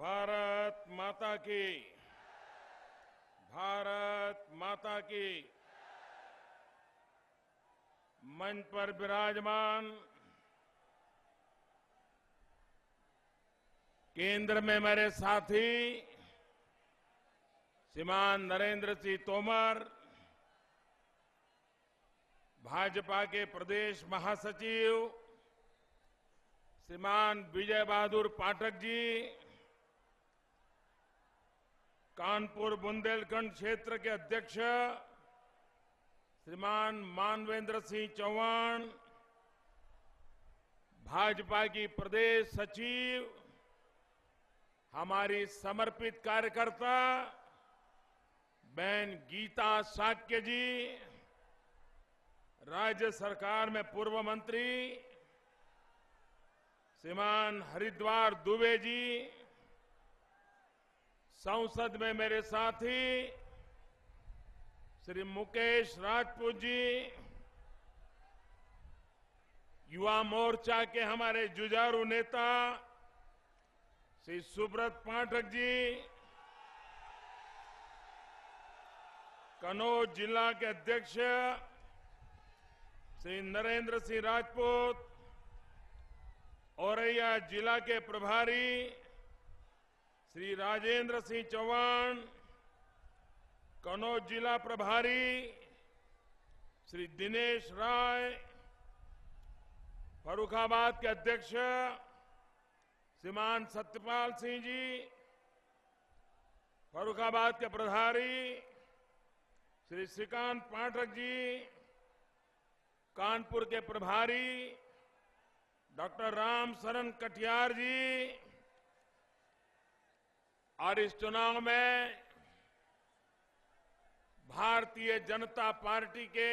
भारत माता की। भारत माता की। मंच पर विराजमान केंद्र में मेरे साथी श्रीमान नरेंद्र सिंह तोमर, भाजपा के प्रदेश महासचिव श्रीमान विजय बहादुर पाठक जी, कानपुर बुंदेलखंड क्षेत्र के अध्यक्ष श्रीमान मानवेंद्र सिंह चौहान, भाजपा की प्रदेश सचिव, हमारी समर्पित कार्यकर्ता बहन गीता शाक्य जी, राज्य सरकार में पूर्व मंत्री श्रीमान हरिद्वार दुबे जी, संसद में मेरे साथी श्री मुकेश राजपूत जी, युवा मोर्चा के हमारे जुझारू नेता श्री सुब्रत पाठक जी, कन्नौज जिला के अध्यक्ष श्री नरेंद्र सिंह राजपूत, औरैया जिला के प्रभारी श्री राजेंद्र सिंह चौहान, कन्नौज जिला प्रभारी श्री दिनेश राय, फर्रुखाबाद के अध्यक्ष श्रीमान सत्यपाल सिंह जी, फर्रुखाबाद के प्रभारी श्री श्रीकांत पाठक जी, कानपुर के प्रभारी डॉक्टर राम शरण कटियार जी, और इस चुनाव में भारतीय जनता पार्टी के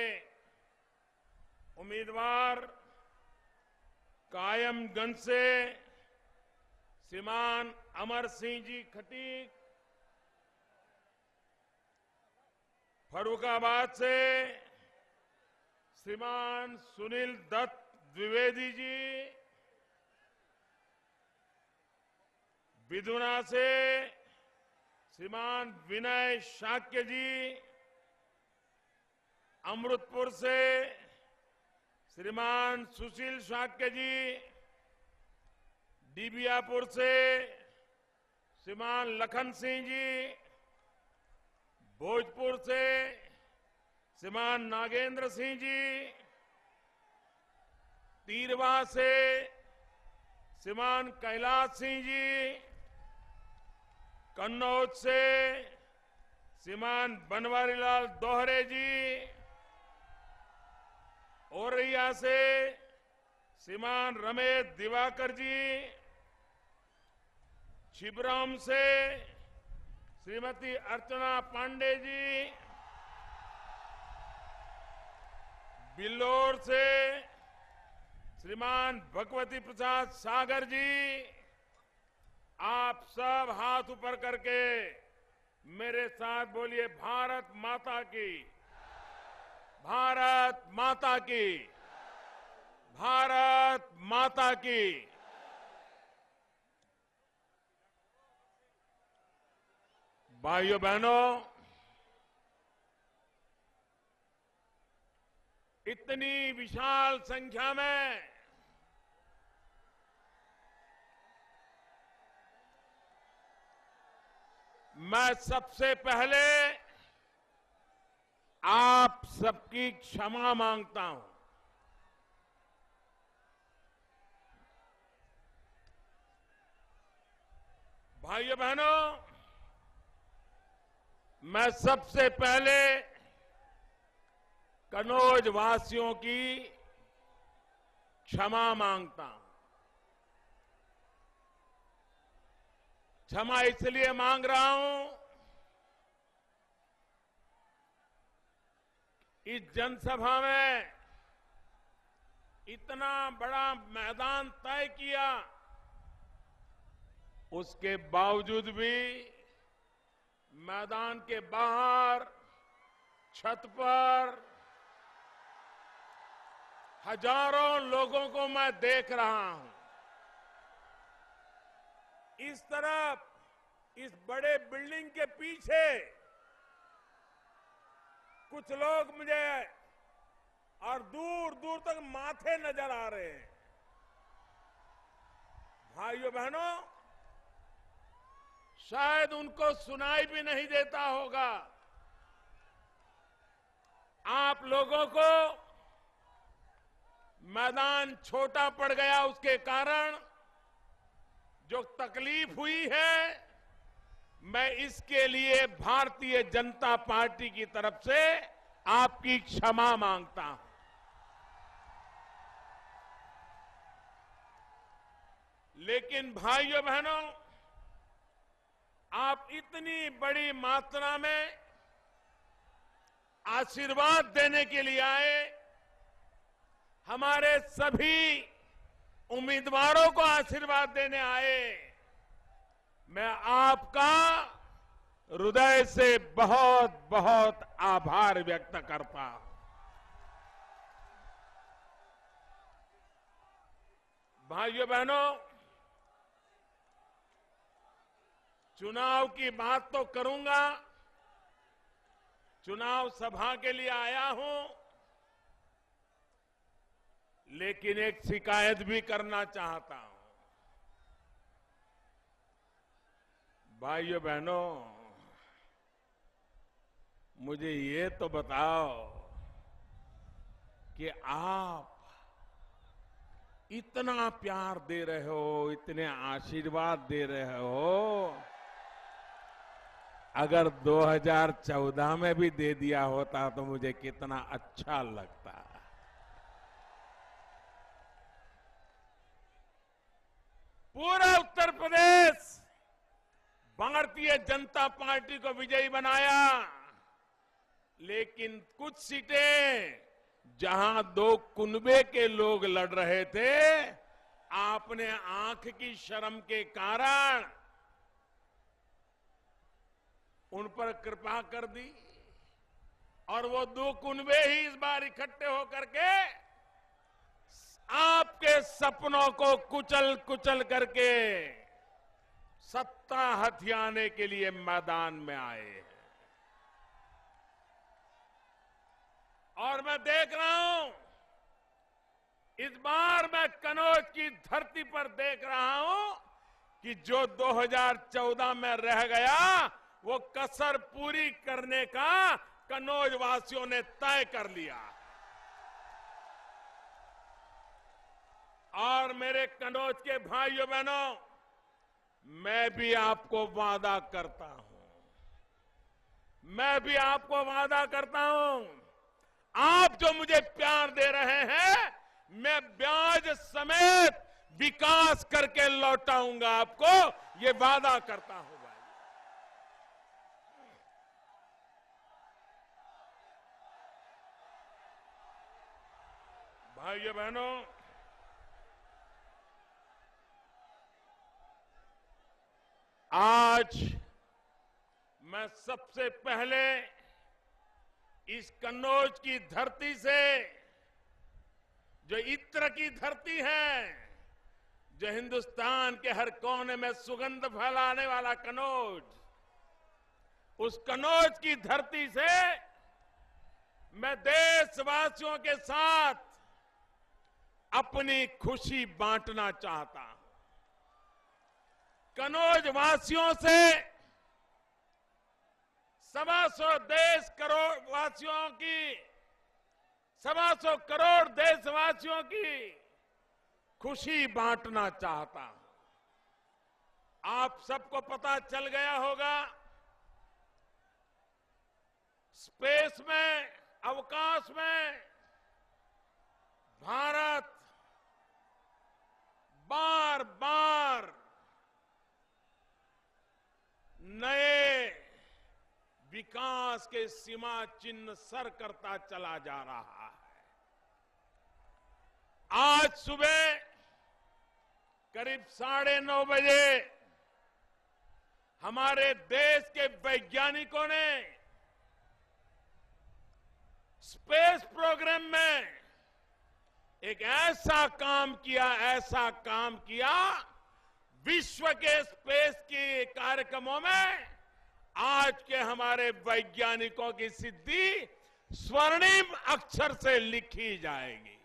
उम्मीदवार कायमगंज से श्रीमान अमर सिंह जी खटीक, फर्रुखाबाद से श्रीमान सुनील दत्त द्विवेदी जी, विधुना से श्रीमान विनय शाक्य जी, अमृतपुर से श्रीमान सुशील शाक्य जी, डीबियापुर से श्रीमान लखन सिंह जी, भोजपुर से श्रीमान नागेंद्र सिंह जी, तीरवा से श्रीमान कैलाश सिंह जी, कन्नौज से श्रीमान बनवारीलाल दोहरे जी, औरैया से श्रीमान रमेश दिवाकर जी, छिबराम से श्रीमती अर्चना पांडे जी, बिल्लौर से श्रीमान भगवती प्रसाद सागर जी, आप सब हाथ ऊपर करके मेरे साथ बोलिए भारत माता की। भारत माता की। भारत माता की। भाइयों बहनों, इतनी विशाल संख्या में मैं सबसे पहले आप सबकी क्षमा मांगता हूं। भाइयों बहनों, मैं सबसे पहले कन्नौज वासियों की क्षमा मांगता हूं। क्षमा इसलिए मांग रहा हूं, इस जनसभा में इतना बड़ा मैदान तय किया, उसके बावजूद भी मैदान के बाहर छत पर हजारों लोगों को मैं देख रहा हूं। इस तरफ इस बड़े बिल्डिंग के पीछे कुछ लोग मुझे और दूर दूर तक माथे नजर आ रहे हैं। भाइयों बहनों, शायद उनको सुनाई भी नहीं देता होगा। आप लोगों को मैदान छोटा पड़ गया, उसके कारण जो तकलीफ हुई है, मैं इसके लिए भारतीय जनता पार्टी की तरफ से आपकी क्षमा मांगता हूं। लेकिन भाइयों बहनों, आप इतनी बड़ी मात्रा में आशीर्वाद देने के लिए आए, हमारे सभी उम्मीदवारों को आशीर्वाद देने आए। मैं आपका हृदय से बहुत बहुत आभार व्यक्त करता हूं। भाइयों बहनों, चुनाव की बात तो करूंगा, चुनाव सभा के लिए आया हूं, लेकिन एक शिकायत भी करना चाहता हूं। भाइयों बहनों, मुझे ये तो बताओ कि आप इतना प्यार दे रहे हो, इतने आशीर्वाद दे रहे हो, अगर 2014 में भी दे दिया होता तो मुझे कितना अच्छा लगता। पूरा उत्तर प्रदेश भारतीय जनता पार्टी को विजयी बनाया, लेकिन कुछ सीटें जहां दो कुनबे के लोग लड़ रहे थे, आपने आंख की शर्म के कारण उन पर कृपा कर दी और वो दो कुनबे ही इस बार इकट्ठे होकर के आपके सपनों को कुचल कुचल करके सत्ता हथियाने के लिए मैदान में आए हैं। और मैं देख रहा हूं, इस बार मैं कन्नौज की धरती पर देख रहा हूं कि जो 2014 में रह गया, वो कसर पूरी करने का कन्नौज वासियों ने तय कर लिया। और मेरे कन्नौज के भाइयों बहनों, मैं भी आपको वादा करता हूं, मैं भी आपको वादा करता हूं, आप जो मुझे प्यार दे रहे हैं, मैं ब्याज समेत विकास करके लौटाऊंगा आपको, ये वादा करता हूं। भाइयों बहनों, आज मैं सबसे पहले इस कन्नौज की धरती से, जो इत्र की धरती है, जो हिंदुस्तान के हर कोने में सुगंध फैलाने वाला कन्नौज, उस कन्नौज की धरती से मैं देशवासियों के साथ अपनी खुशी बांटना चाहता हूं। कन्नौज वासियों से 125 देश करोड़ वासियों की, 125 करोड़ देशवासियों की खुशी बांटना चाहता हूं। आप सबको पता चल गया होगा, स्पेस में, अवकाश में भारत बार बार नए विकास के सीमा चिन्ह सर करता चला जा रहा है। आज सुबह करीब 9:30 बजे हमारे देश के वैज्ञानिकों ने स्पेस प्रोग्राम में एक ऐसा काम किया विश्व के स्पेस की कार्यक्रमों में आज के हमारे वैज्ञानिकों की सिद्धि स्वर्णिम अक्षर से लिखी जाएगी।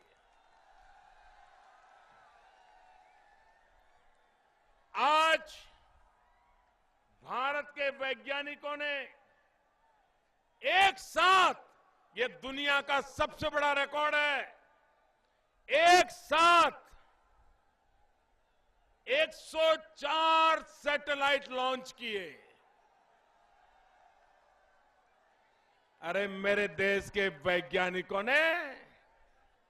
आज भारत के वैज्ञानिकों ने एक साथ, ये दुनिया का सबसे बड़ा रिकॉर्ड है, एक साथ 104 सैटेलाइट लॉन्च किए। अरे मेरे देश के वैज्ञानिकों ने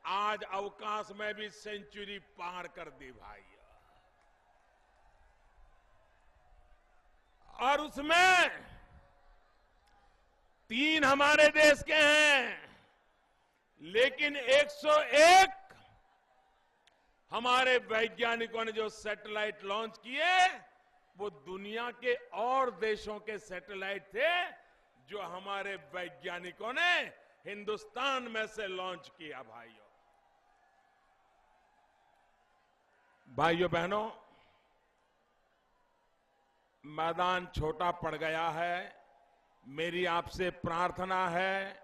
आज अवकाश में भी सेंचुरी पार कर दी भाई। और उसमें 3 हमारे देश के हैं, लेकिन 101 हमारे वैज्ञानिकों ने जो सैटेलाइट लॉन्च किए वो दुनिया के और देशों के सैटेलाइट थे जो हमारे वैज्ञानिकों ने हिंदुस्तान में से लॉन्च किया। भाइयों बहनों, मैदान छोटा पड़ गया है। मेरी आपसे प्रार्थना है,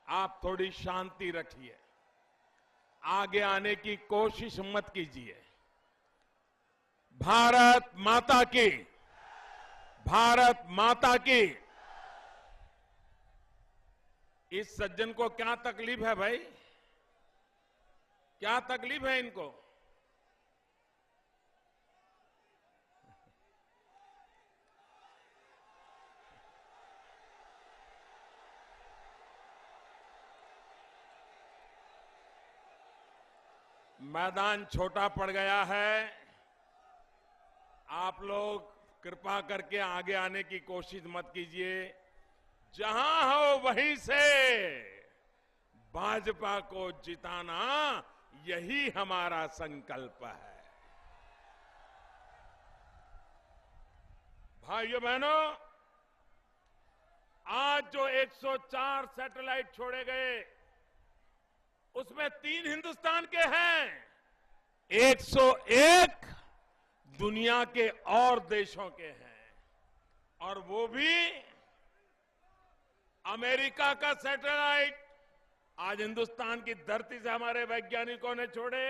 आप थोड़ी शांति रखिए, आगे आने की कोशिश मत कीजिए। भारत माता की, भारत माता की। इस सज्जन को क्या तकलीफ है भाई? क्या तकलीफ है इनको? मैदान छोटा पड़ गया है। आप लोग कृपा करके आगे आने की कोशिश मत कीजिए। जहां हो वहीं से भाजपा को जिताना, यही हमारा संकल्प है। भाइयों बहनों, आज जो 104 सैटेलाइट छोड़े गए उसमें 3 हिंदुस्तान के हैं, 101 दुनिया के और देशों के हैं, और वो भी अमेरिका का सैटेलाइट आज हिंदुस्तान की धरती से हमारे वैज्ञानिकों ने छोड़े,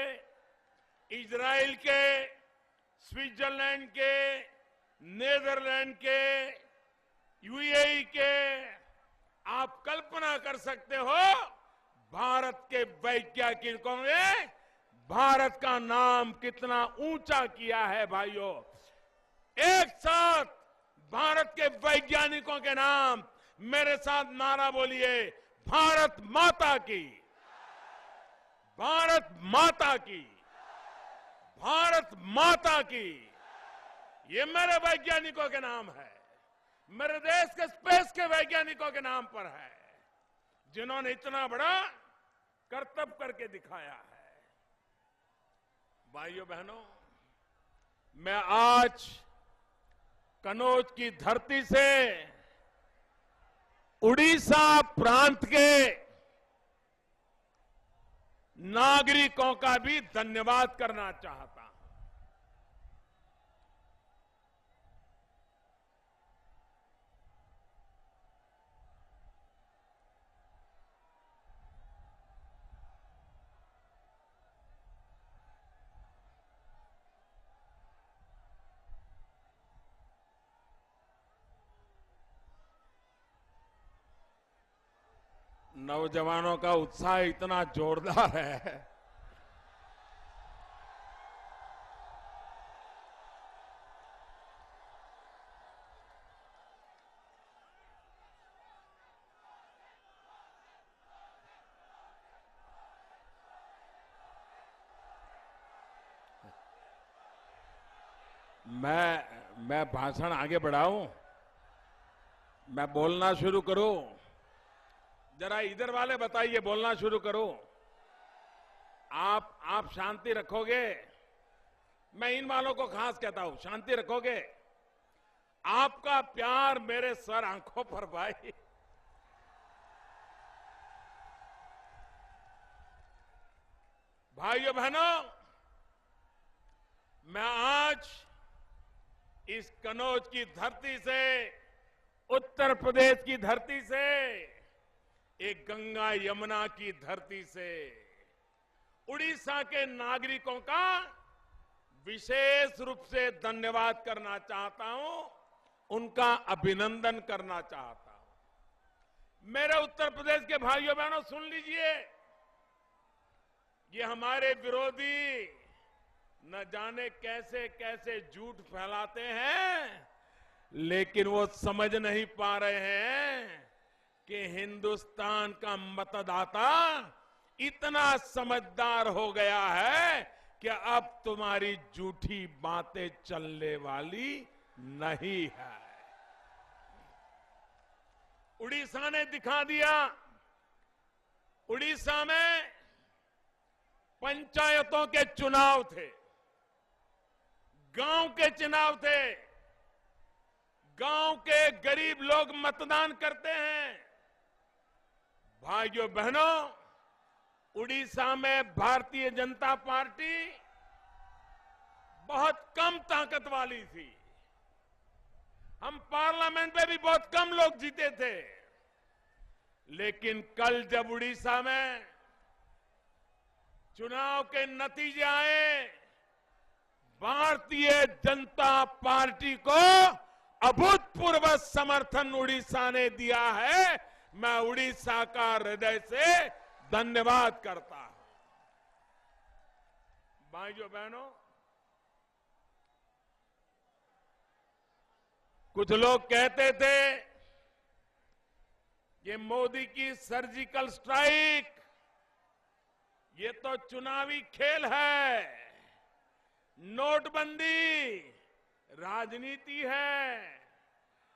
इजराइल के, स्विट्जरलैंड के, नेदरलैंड के, यूएई के। आप कल्पना कर सकते हो भारत के वैज्ञानिकों ने भारत का नाम कितना ऊंचा किया है। भाइयों, एक साथ भारत के वैज्ञानिकों के नाम मेरे साथ नारा बोलिए, भारत माता की, भारत माता की, भारत माता की। ये मेरे वैज्ञानिकों के नाम है, मेरे देश के स्पेस के वैज्ञानिकों के नाम पर है, जिन्होंने इतना बड़ा कर्तव्य करके दिखाया है। भाइयों बहनों, मैं आज कन्नौज की धरती से उड़ीसा प्रांत के नागरिकों का भी धन्यवाद करना चाहता हूं। नौजवानों का उत्साह इतना जोरदार है, मैं भाषण आगे बढ़ाऊं, मैं बोलना शुरू करूं? जरा इधर वाले बताइए, बोलना शुरू करो। आप शांति रखोगे? मैं इन वालों को खास कहता हूं, शांति रखोगे? आपका प्यार मेरे सर आंखों पर भाई। भाइयों बहनों, मैं आज इस कनौज की धरती से, उत्तर प्रदेश की धरती से, एक गंगा यमुना की धरती से उड़ीसा के नागरिकों का विशेष रूप से धन्यवाद करना चाहता हूं, उनका अभिनंदन करना चाहता हूं। मेरे उत्तर प्रदेश के भाइयों बहनों, सुन लीजिए, ये हमारे विरोधी न जाने कैसे कैसे झूठ फैलाते हैं, लेकिन वो समझ नहीं पा रहे हैं कि हिंदुस्तान का मतदाता इतना समझदार हो गया है कि अब तुम्हारी झूठी बातें चलने वाली नहीं है। उड़ीसा ने दिखा दिया। उड़ीसा में पंचायतों के चुनाव थे, गांव के चुनाव थे, गांव के गरीब लोग मतदान करते हैं। भाइयों बहनों, उड़ीसा में भारतीय जनता पार्टी बहुत कम ताकत वाली थी। हम पार्लियामेंट में भी बहुत कम लोग जीते थे, लेकिन कल जब उड़ीसा में चुनाव के नतीजे आए, भारतीय जनता पार्टी को अभूतपूर्व समर्थन उड़ीसा ने दिया है। मैं उड़ीसा का हृदय से धन्यवाद करता हूं। भाइयों बहनों, कुछ लोग कहते थे कि मोदी की सर्जिकल स्ट्राइक ये तो चुनावी खेल है, नोटबंदी राजनीति है।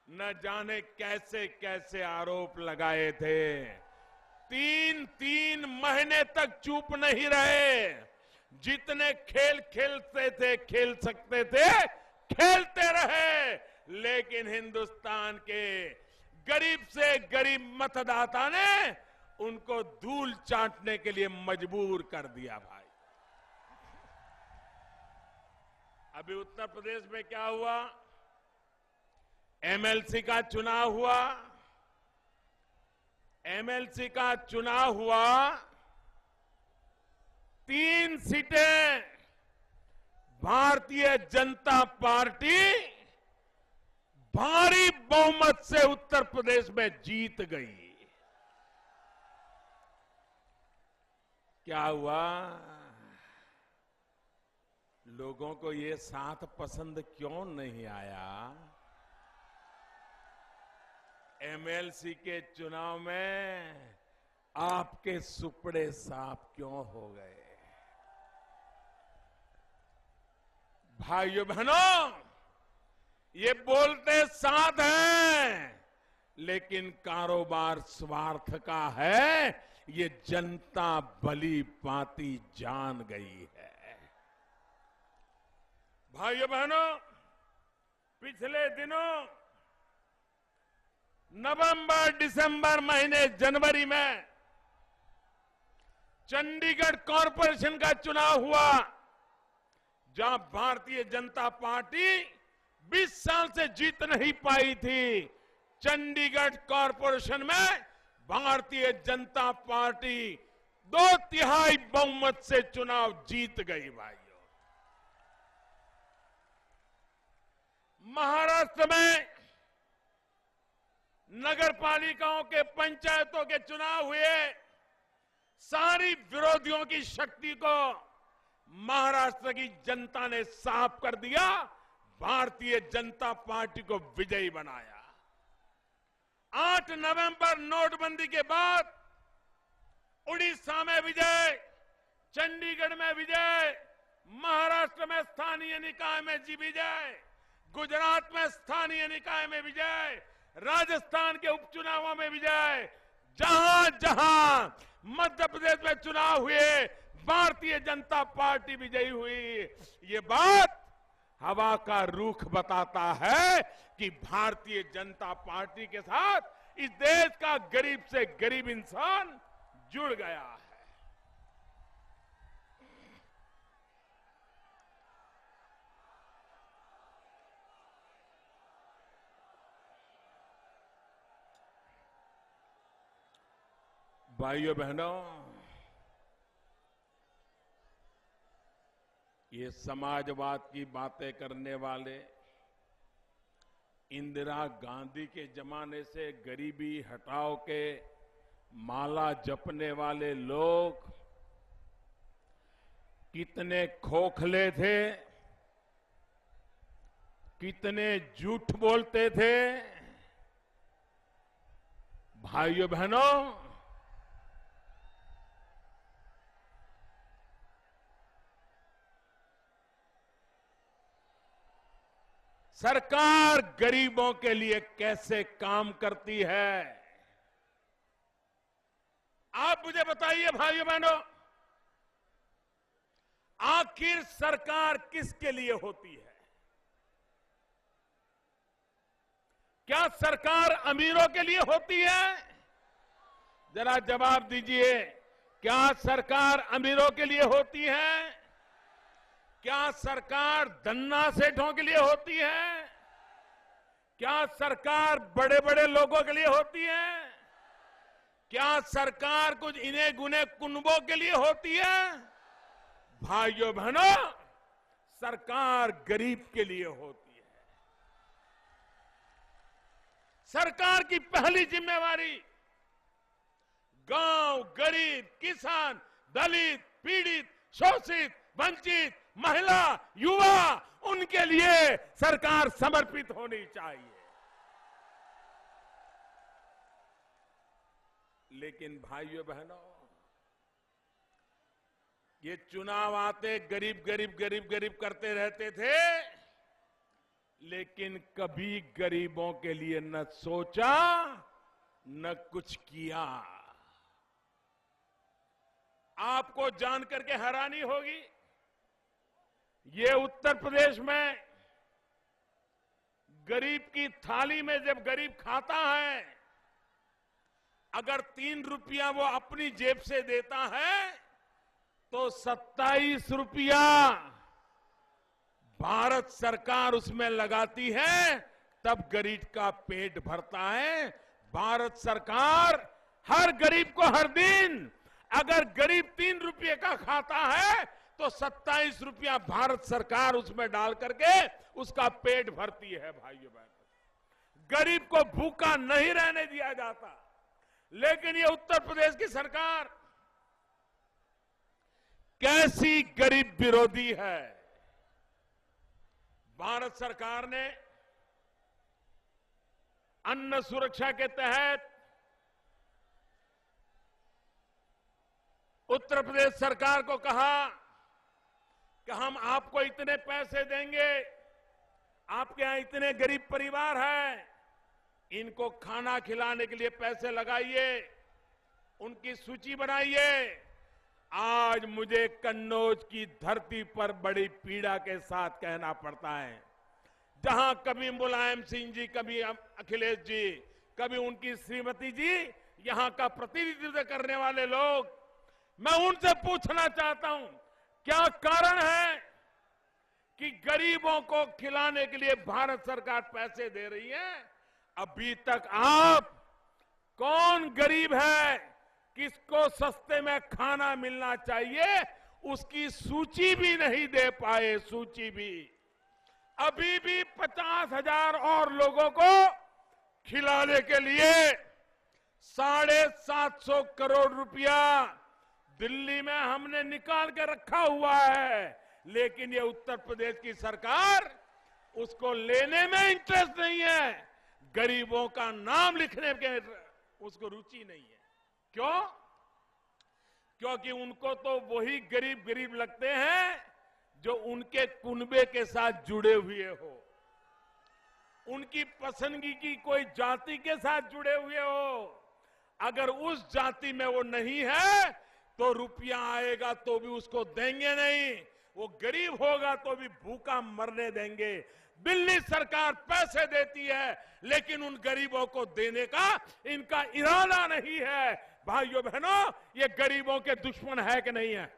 न जाने कैसे कैसे आरोप लगाए थे। तीन महीने तक चुप नहीं रहे। जितने खेल खेलते थे, खेल सकते थे, खेलते रहे। लेकिन हिंदुस्तान के गरीब से गरीब मतदाता ने उनको धूल चाटने के लिए मजबूर कर दिया। भाई, अभी उत्तर प्रदेश में क्या हुआ? एमएलसी का चुनाव हुआ। एमएलसी का चुनाव हुआ, 3 सीटें भारतीय जनता पार्टी भारी बहुमत से उत्तर प्रदेश में जीत गई। क्या हुआ? लोगों को ये साथ पसंद क्यों नहीं आया? एमएलसी के चुनाव में आपके सुपड़े साफ क्यों हो गए? भाइयों बहनों, ये बोलते साथ हैं, लेकिन कारोबार स्वार्थ का है, ये जनता भली भांति जान गई है। भाइयों बहनों, पिछले दिनों नवंबर, दिसंबर महीने, जनवरी में चंडीगढ़ कॉरपोरेशन का चुनाव हुआ, जहां भारतीय जनता पार्टी 20 साल से जीत नहीं पाई थी। चंडीगढ़ कॉरपोरेशन में भारतीय जनता पार्टी 2/3 बहुमत से चुनाव जीत गई। भाइयों, महाराष्ट्र में नगर पालिकाओं के, पंचायतों के चुनाव हुए। सारी विरोधियों की शक्ति को महाराष्ट्र की जनता ने साफ कर दिया, भारतीय जनता पार्टी को विजयी बनाया। 8 नवंबर नोटबंदी के बाद उड़ीसा में विजय, चंडीगढ़ में विजय, महाराष्ट्र में स्थानीय निकाय में विजय, गुजरात में स्थानीय निकाय में विजय, राजस्थान के उपचुनावों में विजय। जहां जहां मध्य प्रदेश में चुनाव हुए, भारतीय जनता पार्टी विजयी हुई। ये बात हवा का रुख बताता है कि भारतीय जनता पार्टी के साथ इस देश का गरीब से गरीब इंसान जुड़ गया है। भाइयों बहनों, ये समाजवाद की बातें करने वाले, इंदिरा गांधी के जमाने से गरीबी हटाओ के माला जपने वाले लोग कितने खोखले थे, कितने झूठ बोलते थे। भाइयों बहनों, सरकार गरीबों के लिए कैसे काम करती है, आप मुझे बताइए। भाइयों बहनों, आखिर सरकार किसके लिए होती है? क्या सरकार अमीरों के लिए होती है? जरा जवाब दीजिए। क्या सरकार अमीरों के लिए होती है? क्या सरकार धन्ना सेठों के लिए होती है? क्या सरकार बड़े बड़े लोगों के लिए होती है? क्या सरकार कुछ इन्हें गुने कुनबों के लिए होती है? भाइयों बहनों, सरकार गरीब के लिए होती है। सरकार की पहली जिम्मेवारी गांव, गरीब, किसान, दलित, पीड़ित, शोषित, वंचित, महिला, युवा, उनके लिए सरकार समर्पित होनी चाहिए। लेकिन भाइयों बहनों, ये चुनाव आते गरीब गरीब गरीब गरीब करते रहते थे, लेकिन कभी गरीबों के लिए न सोचा न कुछ किया। आपको जानकर के हैरानी होगी, ये उत्तर प्रदेश में गरीब की थाली में जब गरीब खाता है, अगर 3 रुपया वो अपनी जेब से देता है तो 27 रुपया भारत सरकार उसमें लगाती है, तब गरीब का पेट भरता है। भारत सरकार हर गरीब को हर दिन, अगर गरीब 3 रुपये का खाता है तो 27 रुपया भारत सरकार उसमें डाल करके उसका पेट भरती है। भाइयों बहनों, गरीब को भूखा नहीं रहने दिया जाता। लेकिन ये उत्तर प्रदेश की सरकार कैसी गरीब विरोधी है। भारत सरकार ने अन्न सुरक्षा के तहत उत्तर प्रदेश सरकार को कहा कि हम आपको इतने पैसे देंगे, आपके यहां इतने गरीब परिवार हैं, इनको खाना खिलाने के लिए पैसे लगाइए, उनकी सूची बनाइए। आज मुझे कन्नौज की धरती पर बड़ी पीड़ा के साथ कहना पड़ता है, जहां कभी मुलायम सिंह जी, कभी अखिलेश जी, कभी उनकी श्रीमती जी यहां का प्रतिनिधित्व करने वाले लोग, मैं उनसे पूछना चाहता हूं, क्या कारण है कि गरीबों को खिलाने के लिए भारत सरकार पैसे दे रही है, अभी तक आप कौन गरीब है, किसको सस्ते में खाना मिलना चाहिए, उसकी सूची भी नहीं दे पाए। सूची भी अभी भी 50,000 और लोगों को खिलाने के लिए 750 करोड़ रुपया दिल्ली में हमने निकाल के रखा हुआ है, लेकिन ये उत्तर प्रदेश की सरकार उसको लेने में इंटरेस्ट नहीं है, गरीबों का नाम लिखने के उसको रुचि नहीं है। क्यों? क्योंकि उनको तो वही गरीब गरीब लगते हैं जो उनके कुनबे के साथ जुड़े हुए हो, उनकी पसंदगी की कोई जाति के साथ जुड़े हुए हो। अगर उस जाति में वो नहीं है तो रुपया आएगा तो भी उसको देंगे नहीं, वो गरीब होगा तो भी भूखा मरने देंगे। दिल्ली सरकार पैसे देती है, लेकिन उन गरीबों को देने का इनका इरादा नहीं है। भाइयों बहनों, ये गरीबों के दुश्मन है कि नहीं है?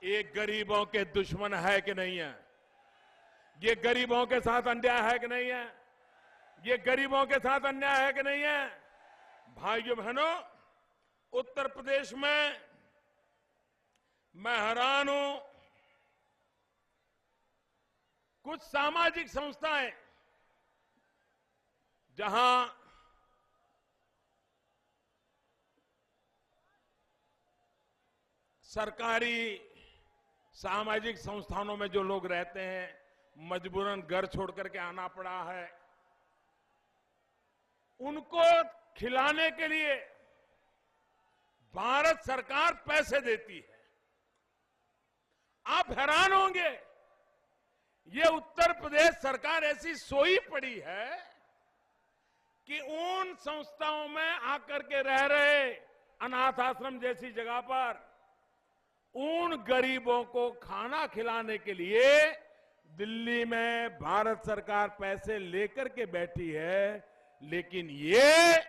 ये गरीबों के दुश्मन है कि नहीं है? ये गरीबों के साथ अन्याय है कि नहीं है? ये गरीबों के साथ अन्याय है कि नहीं है? भाइयों बहनों, उत्तर प्रदेश में मैं हैरान हूं, कुछ सामाजिक संस्थाएं जहां सरकारी सामाजिक संस्थानों में जो लोग रहते हैं, मजबूरन घर छोड़ करके आना पड़ा है, उनको खिलाने के लिए भारत सरकार पैसे देती है। आप हैरान होंगे, ये उत्तर प्रदेश सरकार ऐसी सोई पड़ी है कि उन संस्थाओं में आकर के रह रहे अनाथ आश्रम जैसी जगह पर उन गरीबों को खाना खिलाने के लिए दिल्ली में भारत सरकार पैसे लेकर के बैठी है, लेकिन ये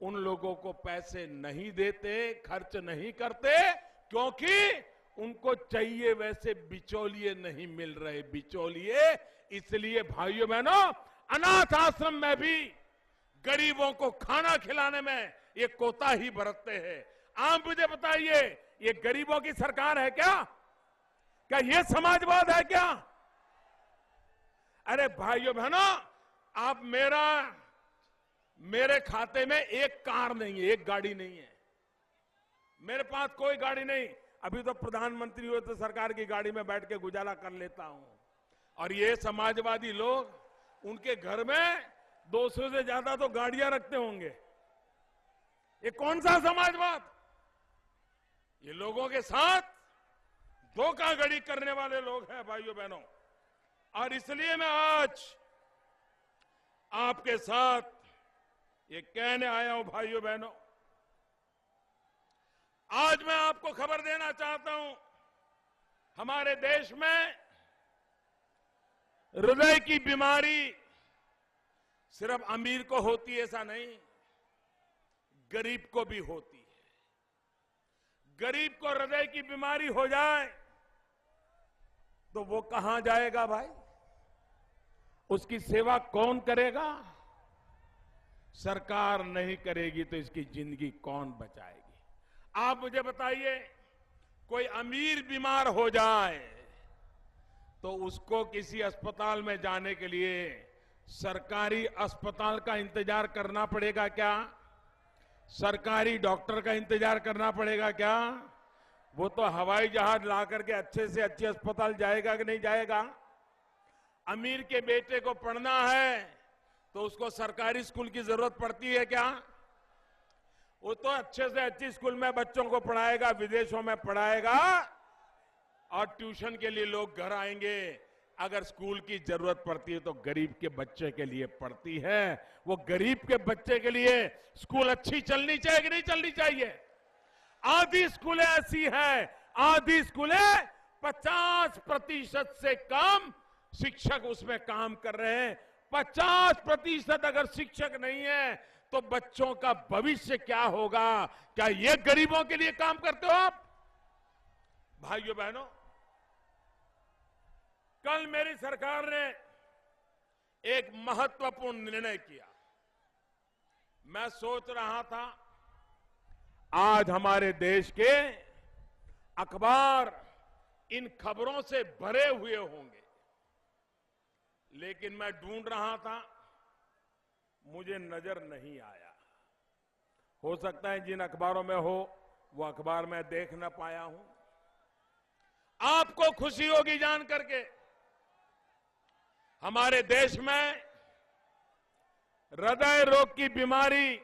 उन लोगों को पैसे नहीं देते, खर्च नहीं करते, क्योंकि उनको चाहिए वैसे बिचौलिए नहीं मिल रहे। बिचौलिए इसलिए भाइयों बहनों, अनाथ आश्रम में भी गरीबों को खाना खिलाने में ये कोताही बरतते हैं। आप मुझे बताइए, ये गरीबों की सरकार है क्या? क्या ये समाजवाद है क्या? अरे भाइयों बहनों, आप मेरे खाते में एक कार नहीं है, एक गाड़ी नहीं है, मेरे पास कोई गाड़ी नहीं। अभी तो प्रधानमंत्री हुए तो सरकार की गाड़ी में बैठ के गुजारा कर लेता हूं। और ये समाजवादी लोग, उनके घर में 200 से ज्यादा तो गाड़ियां रखते होंगे। ये कौन सा समाजवाद? ये लोगों के साथ धोखाधड़ी करने वाले लोग हैं भाइयों बहनों। और इसलिए मैं आज आपके साथ ये कहने आया हूं भाइयों बहनों, आज मैं आपको खबर देना चाहता हूं, हमारे देश में हृदय की बीमारी सिर्फ अमीर को होती है ऐसा नहीं, गरीब को भी होती है। गरीब को हृदय की बीमारी हो जाए तो वो कहां जाएगा भाई? उसकी सेवा कौन करेगा? सरकार नहीं करेगी तो इसकी जिंदगी कौन बचाएगी? आप मुझे बताइए, कोई अमीर बीमार हो जाए तो उसको किसी अस्पताल में जाने के लिए सरकारी अस्पताल का इंतजार करना पड़ेगा क्या? सरकारी डॉक्टर का इंतजार करना पड़ेगा क्या? वो तो हवाई जहाज ला करके अच्छे से अच्छे अस्पताल जाएगा कि नहीं जाएगा? अमीर के बेटे को पढ़ना है तो उसको सरकारी स्कूल की जरूरत पड़ती है क्या? वो तो अच्छे से अच्छी स्कूल में बच्चों को पढ़ाएगा, विदेशों में पढ़ाएगा, और ट्यूशन के लिए लोग घर आएंगे। अगर स्कूल की जरूरत पड़ती है तो गरीब के बच्चे के लिए पड़ती है। वो गरीब के बच्चे के लिए स्कूल अच्छी चलनी चाहिए कि नहीं चलनी चाहिए? आधी स्कूलें ऐसी हैं, आधी स्कूलें 50% से कम शिक्षक उसमें काम कर रहे हैं। 50% अगर शिक्षक नहीं है तो बच्चों का भविष्य क्या होगा? क्या ये गरीबों के लिए काम करते हो आप? भाइयों बहनों, कल मेरी सरकार ने एक महत्वपूर्ण निर्णय किया। मैं सोच रहा था आज हमारे देश के अखबार इन खबरों से भरे हुए होंगे, लेकिन मैं ढूंढ रहा था, मुझे नजर नहीं आया। हो सकता है जिन अखबारों में हो वो अखबार मैं देख न पाया हूं। आपको खुशी होगी जान करके हमारे देश में हृदय रोग की बीमारी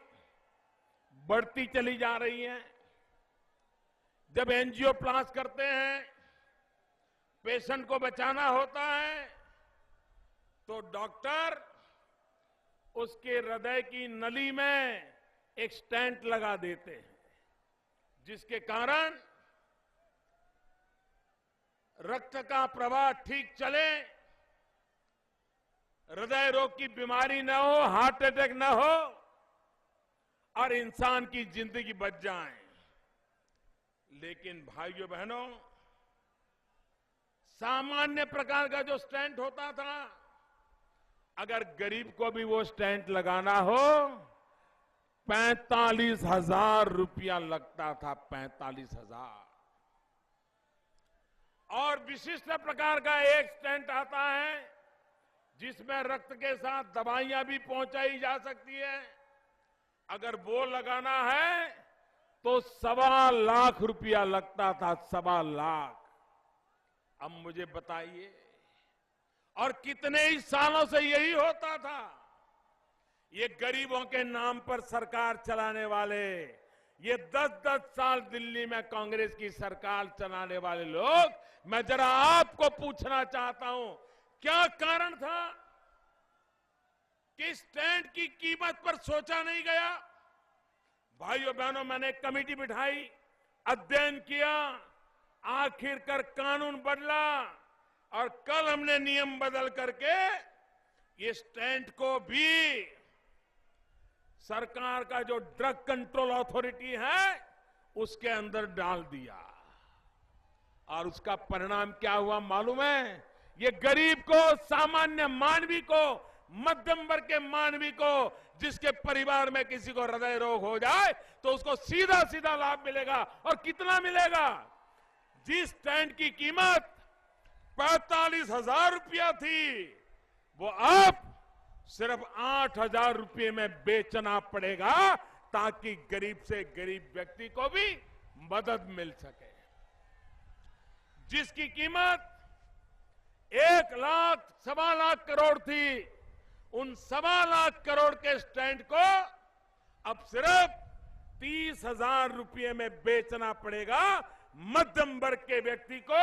बढ़ती चली जा रही है। जब एंजियोप्लास्ट करते हैं, पेशेंट को बचाना होता है, तो डॉक्टर उसके हृदय की नली में एक स्टेंट लगा देते हैं, जिसके कारण रक्त का प्रवाह ठीक चले, हृदय रोग की बीमारी न हो, हार्ट अटैक न हो और इंसान की जिंदगी बच जाए। लेकिन भाइयों बहनों, सामान्य प्रकार का जो स्टेंट होता था, अगर गरीब को भी वो स्टेंट लगाना हो 45,000 रुपया लगता था, 45,000। और विशिष्ट प्रकार का एक स्टेंट आता है जिसमें रक्त के साथ दवाइयां भी पहुंचाई जा सकती है। अगर वो लगाना है तो 1.25 रुपया लगता था, 1.25। अब मुझे बताइए, और कितने ही सालों से यही होता था। ये गरीबों के नाम पर सरकार चलाने वाले, ये 10-10 साल दिल्ली में कांग्रेस की सरकार चलाने वाले लोग, मैं जरा आपको पूछना चाहता हूं, क्या कारण था कि स्टैंड की कीमत पर सोचा नहीं गया? भाइयों बहनों, मैंने कमेटी बिठाई, अध्ययन किया, आखिरकार कानून बदला और कल हमने नियम बदल करके ये स्टैंड को भी सरकार का जो ड्रग कंट्रोल अथॉरिटी है उसके अंदर डाल दिया। और उसका परिणाम क्या हुआ मालूम है? ये गरीब को, सामान्य मानवी को, मध्यम वर्ग के मानवी को, जिसके परिवार में किसी को हृदय रोग हो जाए तो उसको सीधा सीधा लाभ मिलेगा। और कितना मिलेगा? जिस स्टैंड की कीमत 45,000 रुपया थी, वो अब सिर्फ 8,000 रुपये में बेचना पड़ेगा, ताकि गरीब से गरीब व्यक्ति को भी मदद मिल सके। जिसकी कीमत 1 लाख, 1.25 करोड़ थी, उन 1.25 करोड़ के स्टैंड को अब सिर्फ 30,000 रुपये में बेचना पड़ेगा। मध्यम वर्ग के व्यक्ति को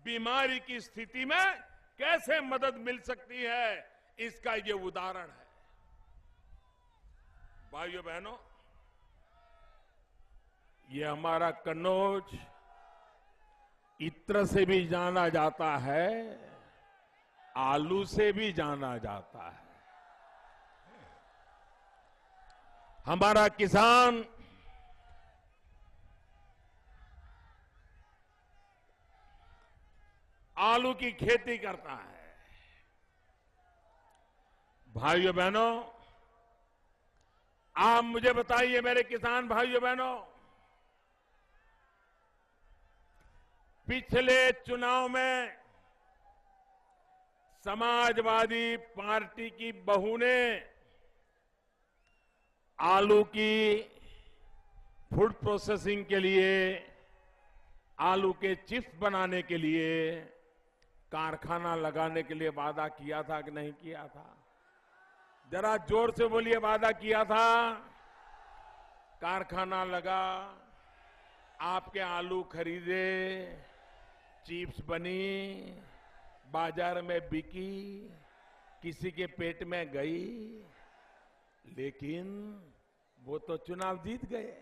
बीमारी की स्थिति में कैसे मदद मिल सकती है, इसका ये उदाहरण है। भाइयों बहनों, ये हमारा कन्नौज इत्र से भी जाना जाता है, आलू से भी जाना जाता है। हमारा किसान आलू की खेती करता है। भाइयों बहनों, आप मुझे बताइए, मेरे किसान भाइयों बहनों, पिछले चुनाव में समाजवादी पार्टी की बहू ने आलू की फूड प्रोसेसिंग के लिए, आलू के चिप्स बनाने के लिए कारखाना लगाने के लिए वादा किया था कि नहीं किया था? जरा जोर से बोलिए, वादा किया था। कारखाना लगा, आपके आलू खरीदे, चिप्स बनी, बाजार में बिकी, किसी के पेट में गई, लेकिन वो तो चुनाव जीत गए।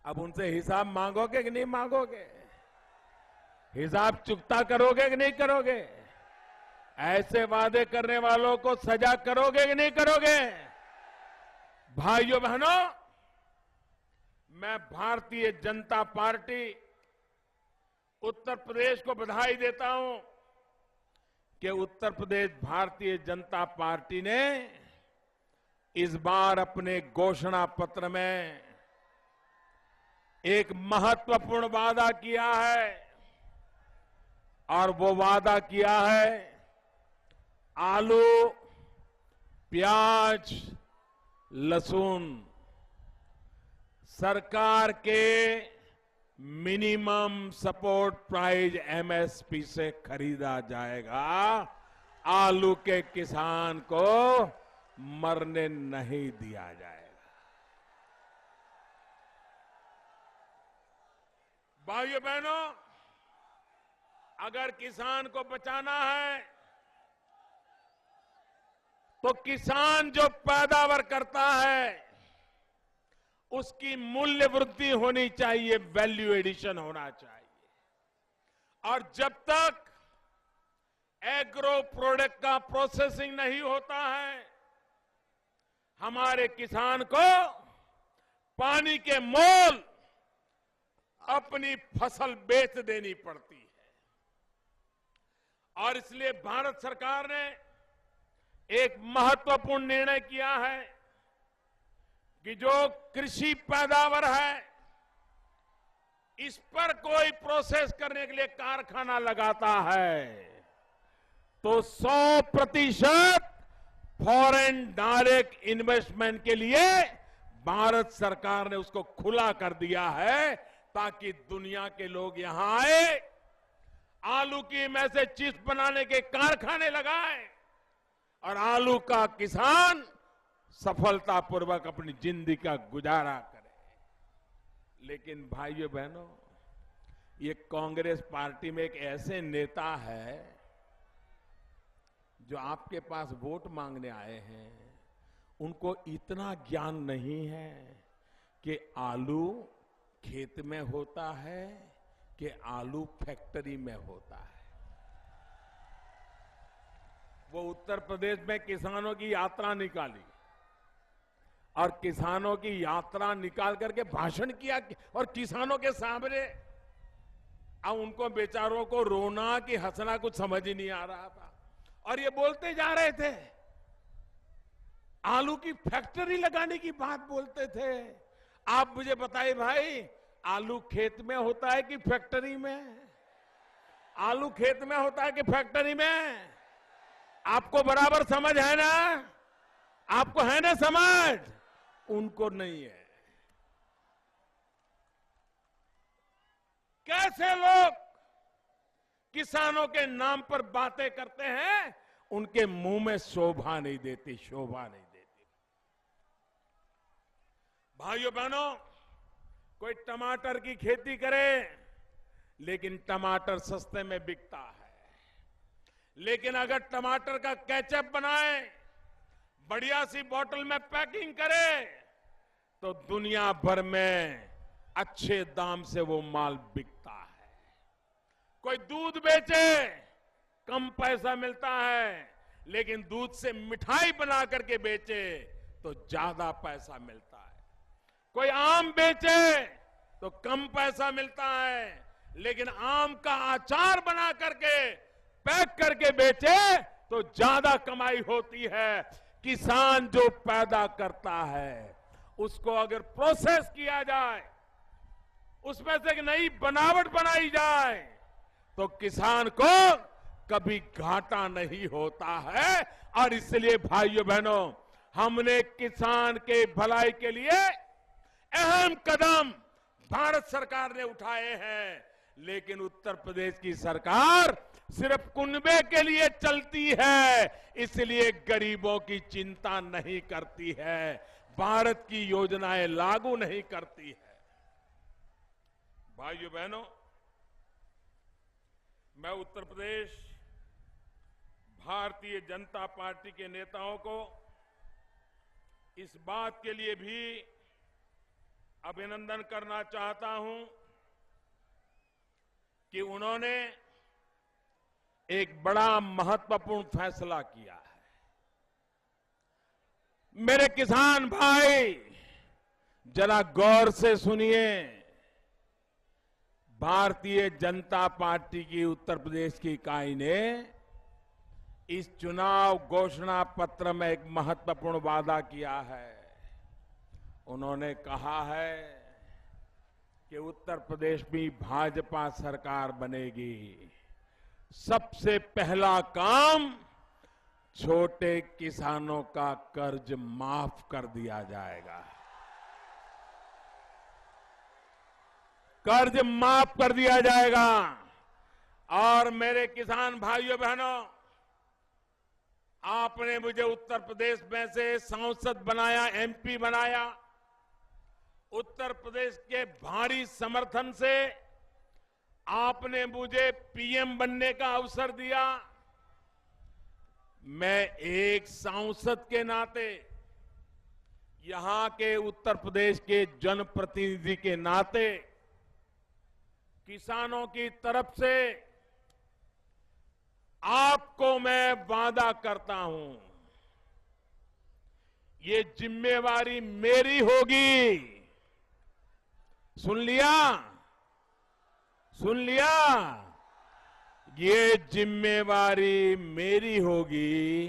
अब उनसे हिसाब मांगोगे कि नहीं मांगोगे? हिसाब चुकता करोगे कि नहीं करोगे? ऐसे वादे करने वालों को सजा करोगे कि नहीं करोगे? भाइयों बहनों, मैं भारतीय जनता पार्टी उत्तर प्रदेश को बधाई देता हूं कि उत्तर प्रदेश भारतीय जनता पार्टी ने इस बार अपने घोषणा पत्र में एक महत्वपूर्ण वादा किया है, और वो वादा किया है आलू, प्याज, लहसुन सरकार के मिनिमम सपोर्ट प्राइस एमएसपी से खरीदा जाएगा। आलू के किसान को मरने नहीं दिया जाएगा। भाइयों बहनों, अगर किसान को बचाना है तो किसान जो पैदावार करता है उसकी मूल्य वृद्धि होनी चाहिए, वैल्यू एडिशन होना चाहिए। और जब तक एग्रो प्रोडक्ट का प्रोसेसिंग नहीं होता है, हमारे किसान को पानी के मोल अपनी फसल बेच देनी पड़ती है। और इसलिए भारत सरकार ने एक महत्वपूर्ण निर्णय किया है कि जो कृषि पैदावार है, इस पर कोई प्रोसेस करने के लिए कारखाना लगाता है तो 100% फॉरेन डायरेक्ट इन्वेस्टमेंट के लिए भारत सरकार ने उसको खुला कर दिया है, ताकि दुनिया के लोग यहां आए, आलू की में से चिप्स बनाने के कारखाने लगाए और आलू का किसान सफलतापूर्वक अपनी जिंदगी का गुजारा करे। लेकिन भाइयों बहनों, ये कांग्रेस पार्टी में एक ऐसे नेता है जो आपके पास वोट मांगने आए हैं, उनको इतना ज्ञान नहीं है कि आलू खेत में होता है कि आलू फैक्ट्री में होता है। वो उत्तर प्रदेश में किसानों की यात्रा निकाली और किसानों की यात्रा निकाल करके भाषण किया और किसानों के सामने अब उनको बेचारों को रोना कि हंसना कुछ समझ ही नहीं आ रहा था और ये बोलते जा रहे थे, आलू की फैक्ट्री लगाने की बात बोलते थे। आप मुझे बताइए भाई, आलू खेत में होता है कि फैक्ट्री में? आलू खेत में होता है कि फैक्ट्री में? आपको बराबर समझ है ना? आपको है ना समझ? उनको नहीं है। कैसे लोग किसानों के नाम पर बातें करते हैं, उनके मुंह में शोभा नहीं देती, शोभा नहीं देती। भाइयों बहनों, कोई टमाटर की खेती करे लेकिन टमाटर सस्ते में बिकता है, लेकिन अगर टमाटर का केचप बनाए, बढ़िया सी बोतल में पैकिंग करे, तो दुनिया भर में अच्छे दाम से वो माल बिकता है। कोई दूध बेचे, कम पैसा मिलता है, लेकिन दूध से मिठाई बना करके बेचे तो ज्यादा पैसा मिलता है। कोई आम बेचे तो कम पैसा मिलता है, लेकिन आम का अचार बना करके पैक करके बेचे तो ज्यादा कमाई होती है। किसान जो पैदा करता है उसको अगर प्रोसेस किया जाए, उसमें से एक नई बनावट बनाई जाए, तो किसान को कभी घाटा नहीं होता है। और इसलिए भाइयों बहनों, हमने किसान के भलाई के लिए अहम कदम भारत सरकार ने उठाए हैं, लेकिन उत्तर प्रदेश की सरकार सिर्फ कुनबे के लिए चलती है, इसलिए गरीबों की चिंता नहीं करती है, भारत की योजनाएं लागू नहीं करती है। भाइयों बहनों, मैं उत्तर प्रदेश भारतीय जनता पार्टी के नेताओं को इस बात के लिए भी अभिनंदन करना चाहता हूं कि उन्होंने एक बड़ा महत्वपूर्ण फैसला किया है। मेरे किसान भाई, जरा गौर से सुनिए। भारतीय जनता पार्टी की उत्तर प्रदेश की इकाई ने इस चुनाव घोषणा पत्र में एक महत्वपूर्ण वादा किया है। उन्होंने कहा है कि उत्तर प्रदेश में भाजपा सरकार बनेगी, सबसे पहला काम छोटे किसानों का कर्ज माफ कर दिया जाएगा। कर्ज माफ कर दिया जाएगा। और मेरे किसान भाइयों बहनों, आपने मुझे उत्तर प्रदेश में से सांसद बनाया, एमपी बनाया। उत्तर प्रदेश के भारी समर्थन से आपने मुझे पीएम बनने का अवसर दिया। मैं एक सांसद के नाते, यहां के उत्तर प्रदेश के जनप्रतिनिधि के नाते, किसानों की तरफ से आपको मैं वादा करता हूं, ये जिम्मेवारी मेरी होगी। सुन लिया? सुन लिया? ये जिम्मेवारी मेरी होगी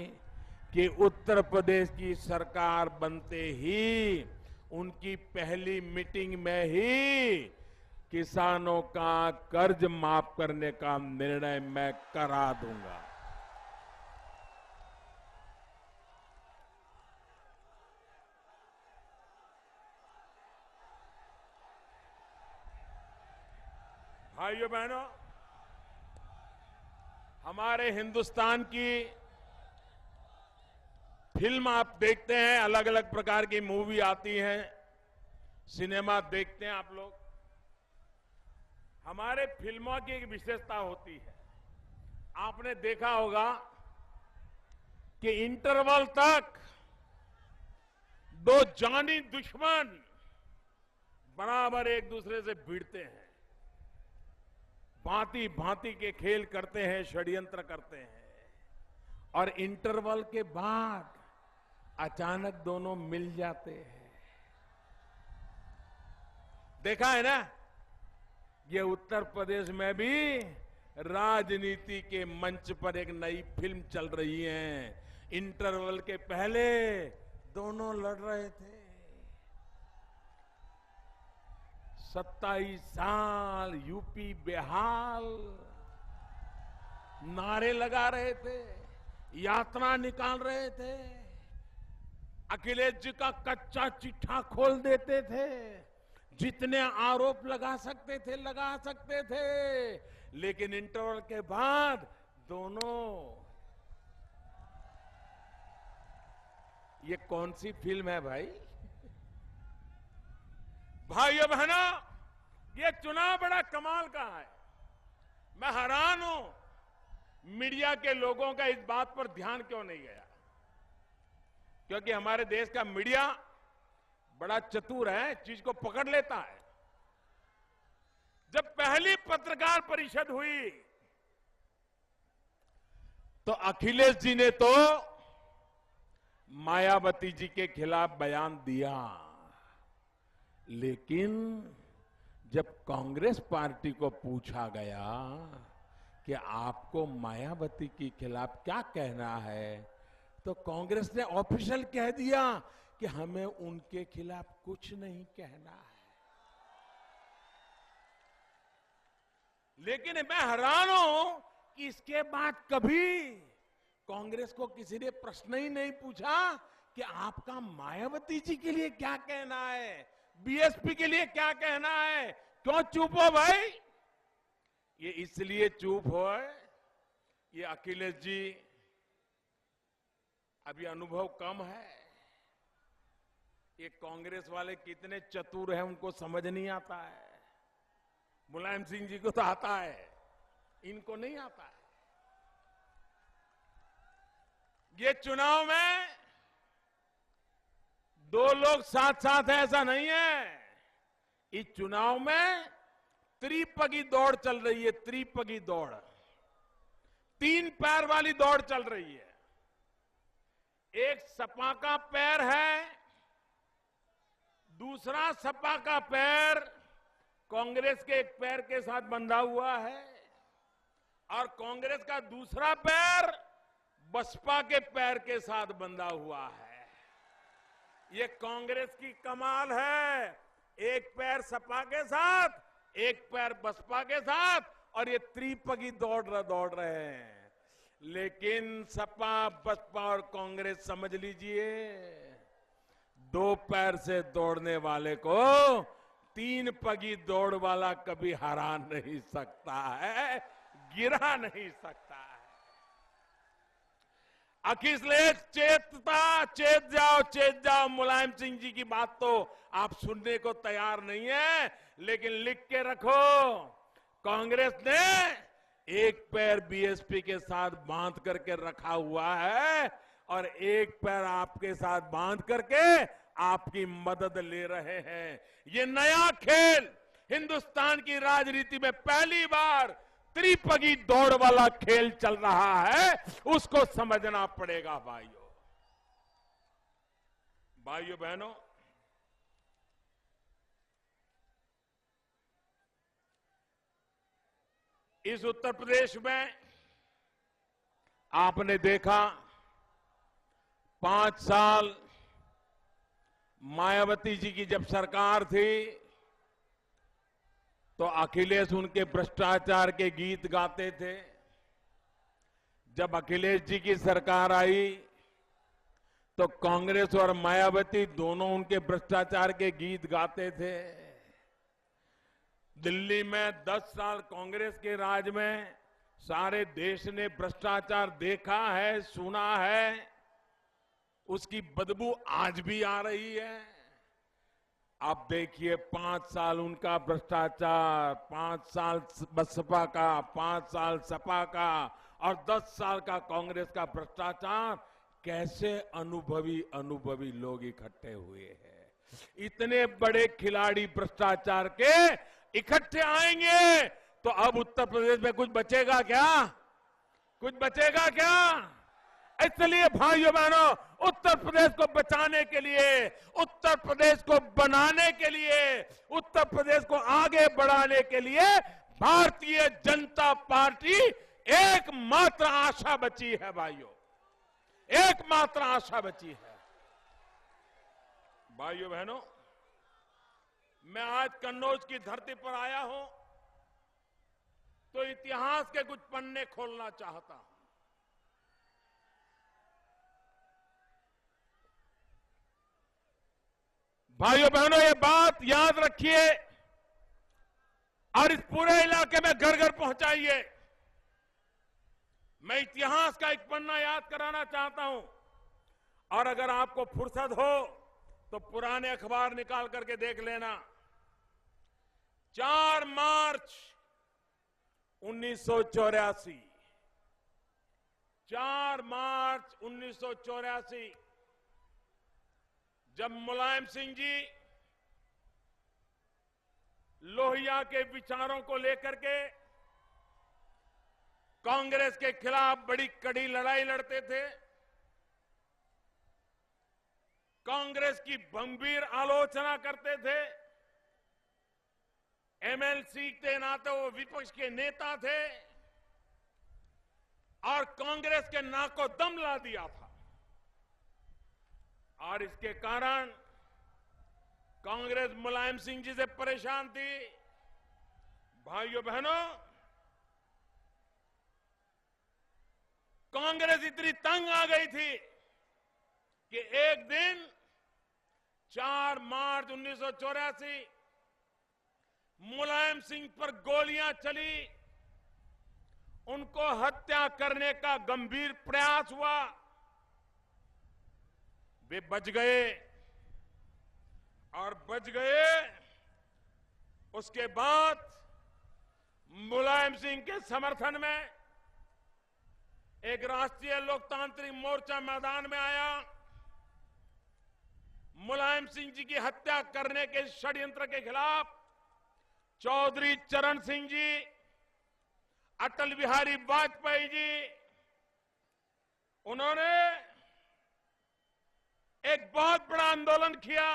कि उत्तर प्रदेश की सरकार बनते ही उनकी पहली मीटिंग में ही किसानों का कर्ज माफ करने का निर्णय मैं करा दूंगा। भाइयों बहनों, हमारे हिंदुस्तान की फिल्म आप देखते हैं, अलग अलग प्रकार की मूवी आती हैं, सिनेमा देखते हैं आप लोग। हमारे फिल्मों की एक विशेषता होती है, आपने देखा होगा कि इंटरवल तक दो जानी दुश्मन बराबर एक दूसरे से भिड़ते हैं, भांति भांति के खेल करते हैं, षड्यंत्र करते हैं, और इंटरवल के बाद अचानक दोनों मिल जाते हैं। देखा है ना, ये उत्तर प्रदेश में भी राजनीति के मंच पर एक नई फिल्म चल रही है। इंटरवल के पहले दोनों लड़ रहे थे, 27 साल यूपी बेहाल, नारे लगा रहे थे, यात्रा निकाल रहे थे, अखिलेश जी का कच्चा चिट्ठा खोल देते थे, जितने आरोप लगा सकते थे लगा सकते थे, लेकिन इंटरवल के बाद दोनों, ये कौन सी फिल्म है भाई? भाइयों बहनों, ये चुनाव बड़ा कमाल का है। मैं हैरान हूं मीडिया के लोगों का इस बात पर ध्यान क्यों नहीं गया, क्योंकि हमारे देश का मीडिया बड़ा चतुर है, चीज को पकड़ लेता है। जब पहली पत्रकार परिषद हुई तो अखिलेश जी ने तो मायावती जी के खिलाफ बयान दिया, लेकिन जब कांग्रेस पार्टी को पूछा गया कि आपको मायावती के खिलाफ क्या कहना है, तो कांग्रेस ने ऑफिशियल कह दिया कि हमें उनके खिलाफ कुछ नहीं कहना है। लेकिन मैं हैरान हूं कि इसके बाद कभी कांग्रेस को किसी ने प्रश्न ही नहीं पूछा कि आपका मायावती जी के लिए क्या कहना है, बीएसपी के लिए क्या कहना है। क्यों चुप हो भाई? ये इसलिए चुप हो, ये अखिलेश जी अभी अनुभव कम है। ये कांग्रेस वाले कितने चतुर हैं उनको समझ नहीं आता है। मुलायम सिंह जी को तो आता है, इनको नहीं आता है। ये चुनाव में दो लोग साथ साथ हैं ऐसा नहीं है। इस चुनाव में त्रिपगी दौड़ चल रही है, त्रिपगी दौड़, 3 पैर वाली दौड़ चल रही है। एक सपा का पैर है, दूसरा सपा का पैर कांग्रेस के एक पैर के साथ बंधा हुआ है, और कांग्रेस का दूसरा पैर बसपा के पैर के साथ बंधा हुआ है। ये कांग्रेस की कमाल है, एक पैर सपा के साथ, एक पैर बसपा के साथ, और ये त्रिपगी दौड़ रहे हैं। लेकिन सपा, बसपा और कांग्रेस समझ लीजिए, 2 पैर से दौड़ने वाले को 3 पगी दौड़ वाला कभी हरा नहीं सकता है, गिरा नहीं सकता है। अखिलेश चेत जाओ, मुलायम सिंह जी की बात तो आप सुनने को तैयार नहीं है, लेकिन लिख के रखो, कांग्रेस ने एक पैर बीएसपी के साथ बांध करके रखा हुआ है, और एक पैर आपके साथ बांध करके आपकी मदद ले रहे हैं। ये नया खेल हिंदुस्तान की राजनीति में पहली बार त्रिपगी दौड़ वाला खेल चल रहा है, उसको समझना पड़ेगा भाइयों। भाइयों बहनों, इस उत्तर प्रदेश में आपने देखा 5 साल मायावती जी की जब सरकार थी तो अखिलेश उनके भ्रष्टाचार के गीत गाते थे। जब अखिलेश जी की सरकार आई तो कांग्रेस और मायावती दोनों उनके भ्रष्टाचार के गीत गाते थे। दिल्ली में 10 साल कांग्रेस के राज में सारे देश ने भ्रष्टाचार देखा है, सुना है, उसकी बदबू आज भी आ रही है। आप देखिए 5 साल उनका भ्रष्टाचार, 5 साल बसपा का, 5 साल सपा का और 10 साल का कांग्रेस का भ्रष्टाचार, कैसे अनुभवी लोग इकट्ठे हुए हैं। इतने बड़े खिलाड़ी भ्रष्टाचार के इकट्ठे आएंगे तो अब उत्तर प्रदेश में कुछ बचेगा क्या? कुछ बचेगा क्या? इसलिए भाइयों बहनों, उत्तर प्रदेश को बचाने के लिए, उत्तर प्रदेश को बनाने के लिए, उत्तर प्रदेश को आगे बढ़ाने के लिए भारतीय जनता पार्टी एकमात्र आशा बची है। भाइयों, एकमात्र आशा बची है। भाइयों बहनों, मैं आज कन्नौज की धरती पर आया हूं तो इतिहास के कुछ पन्ने खोलना चाहता हूं। भाइयों बहनों, ये बात याद रखिए और इस पूरे इलाके में घर घर पहुंचाइए। मैं इतिहास का एक पन्ना याद कराना चाहता हूं और अगर आपको फुर्सत हो तो पुराने अखबार निकाल करके देख लेना। 4 मार्च 1984, 4 मार्च 1984, जब मुलायम सिंह जी लोहिया के विचारों को लेकर के कांग्रेस के खिलाफ बड़ी कड़ी लड़ाई लड़ते थे, कांग्रेस की गंभीर आलोचना करते थे, एमएलसी के नाते वो विपक्ष के नेता थे और कांग्रेस के नाक को दम ला दिया था। और इसके कारण कांग्रेस मुलायम सिंह जी से परेशान थी। भाइयों बहनों, कांग्रेस इतनी तंग आ गई थी कि एक दिन 4 मार्च 1984 मुलायम सिंह पर गोलियां चली, उनको हत्या करने का गंभीर प्रयास हुआ। वे बच गए और बच गए। उसके बाद मुलायम सिंह के समर्थन में एक राष्ट्रीय लोकतांत्रिक मोर्चा मैदान में आया। मुलायम सिंह जी की हत्या करने के षड्यंत्र के खिलाफ चौधरी चरण सिंह जी, अटल बिहारी वाजपेयी जी, उन्होंने एक बहुत बड़ा आंदोलन किया।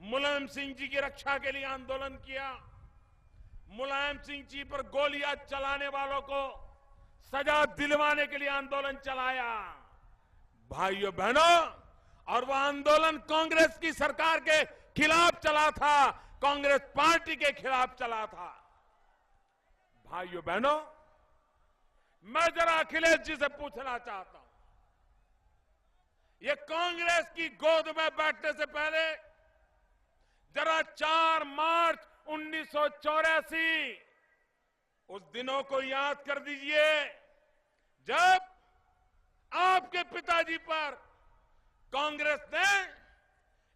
मुलायम सिंह जी की रक्षा के लिए आंदोलन किया। मुलायम सिंह जी पर गोलियां चलाने वालों को सजा दिलवाने के लिए आंदोलन चलाया। भाइयों बहनों, और वह आंदोलन कांग्रेस की सरकार के खिलाफ चला था, कांग्रेस पार्टी के खिलाफ चला था। भाइयों बहनों, मैं जरा अखिलेश जी से पूछना चाहता हूं, ये कांग्रेस की गोद में बैठने से पहले जरा 4 मार्च 1984 उस दिनों को याद कर दीजिए जब आपके पिताजी पर कांग्रेस ने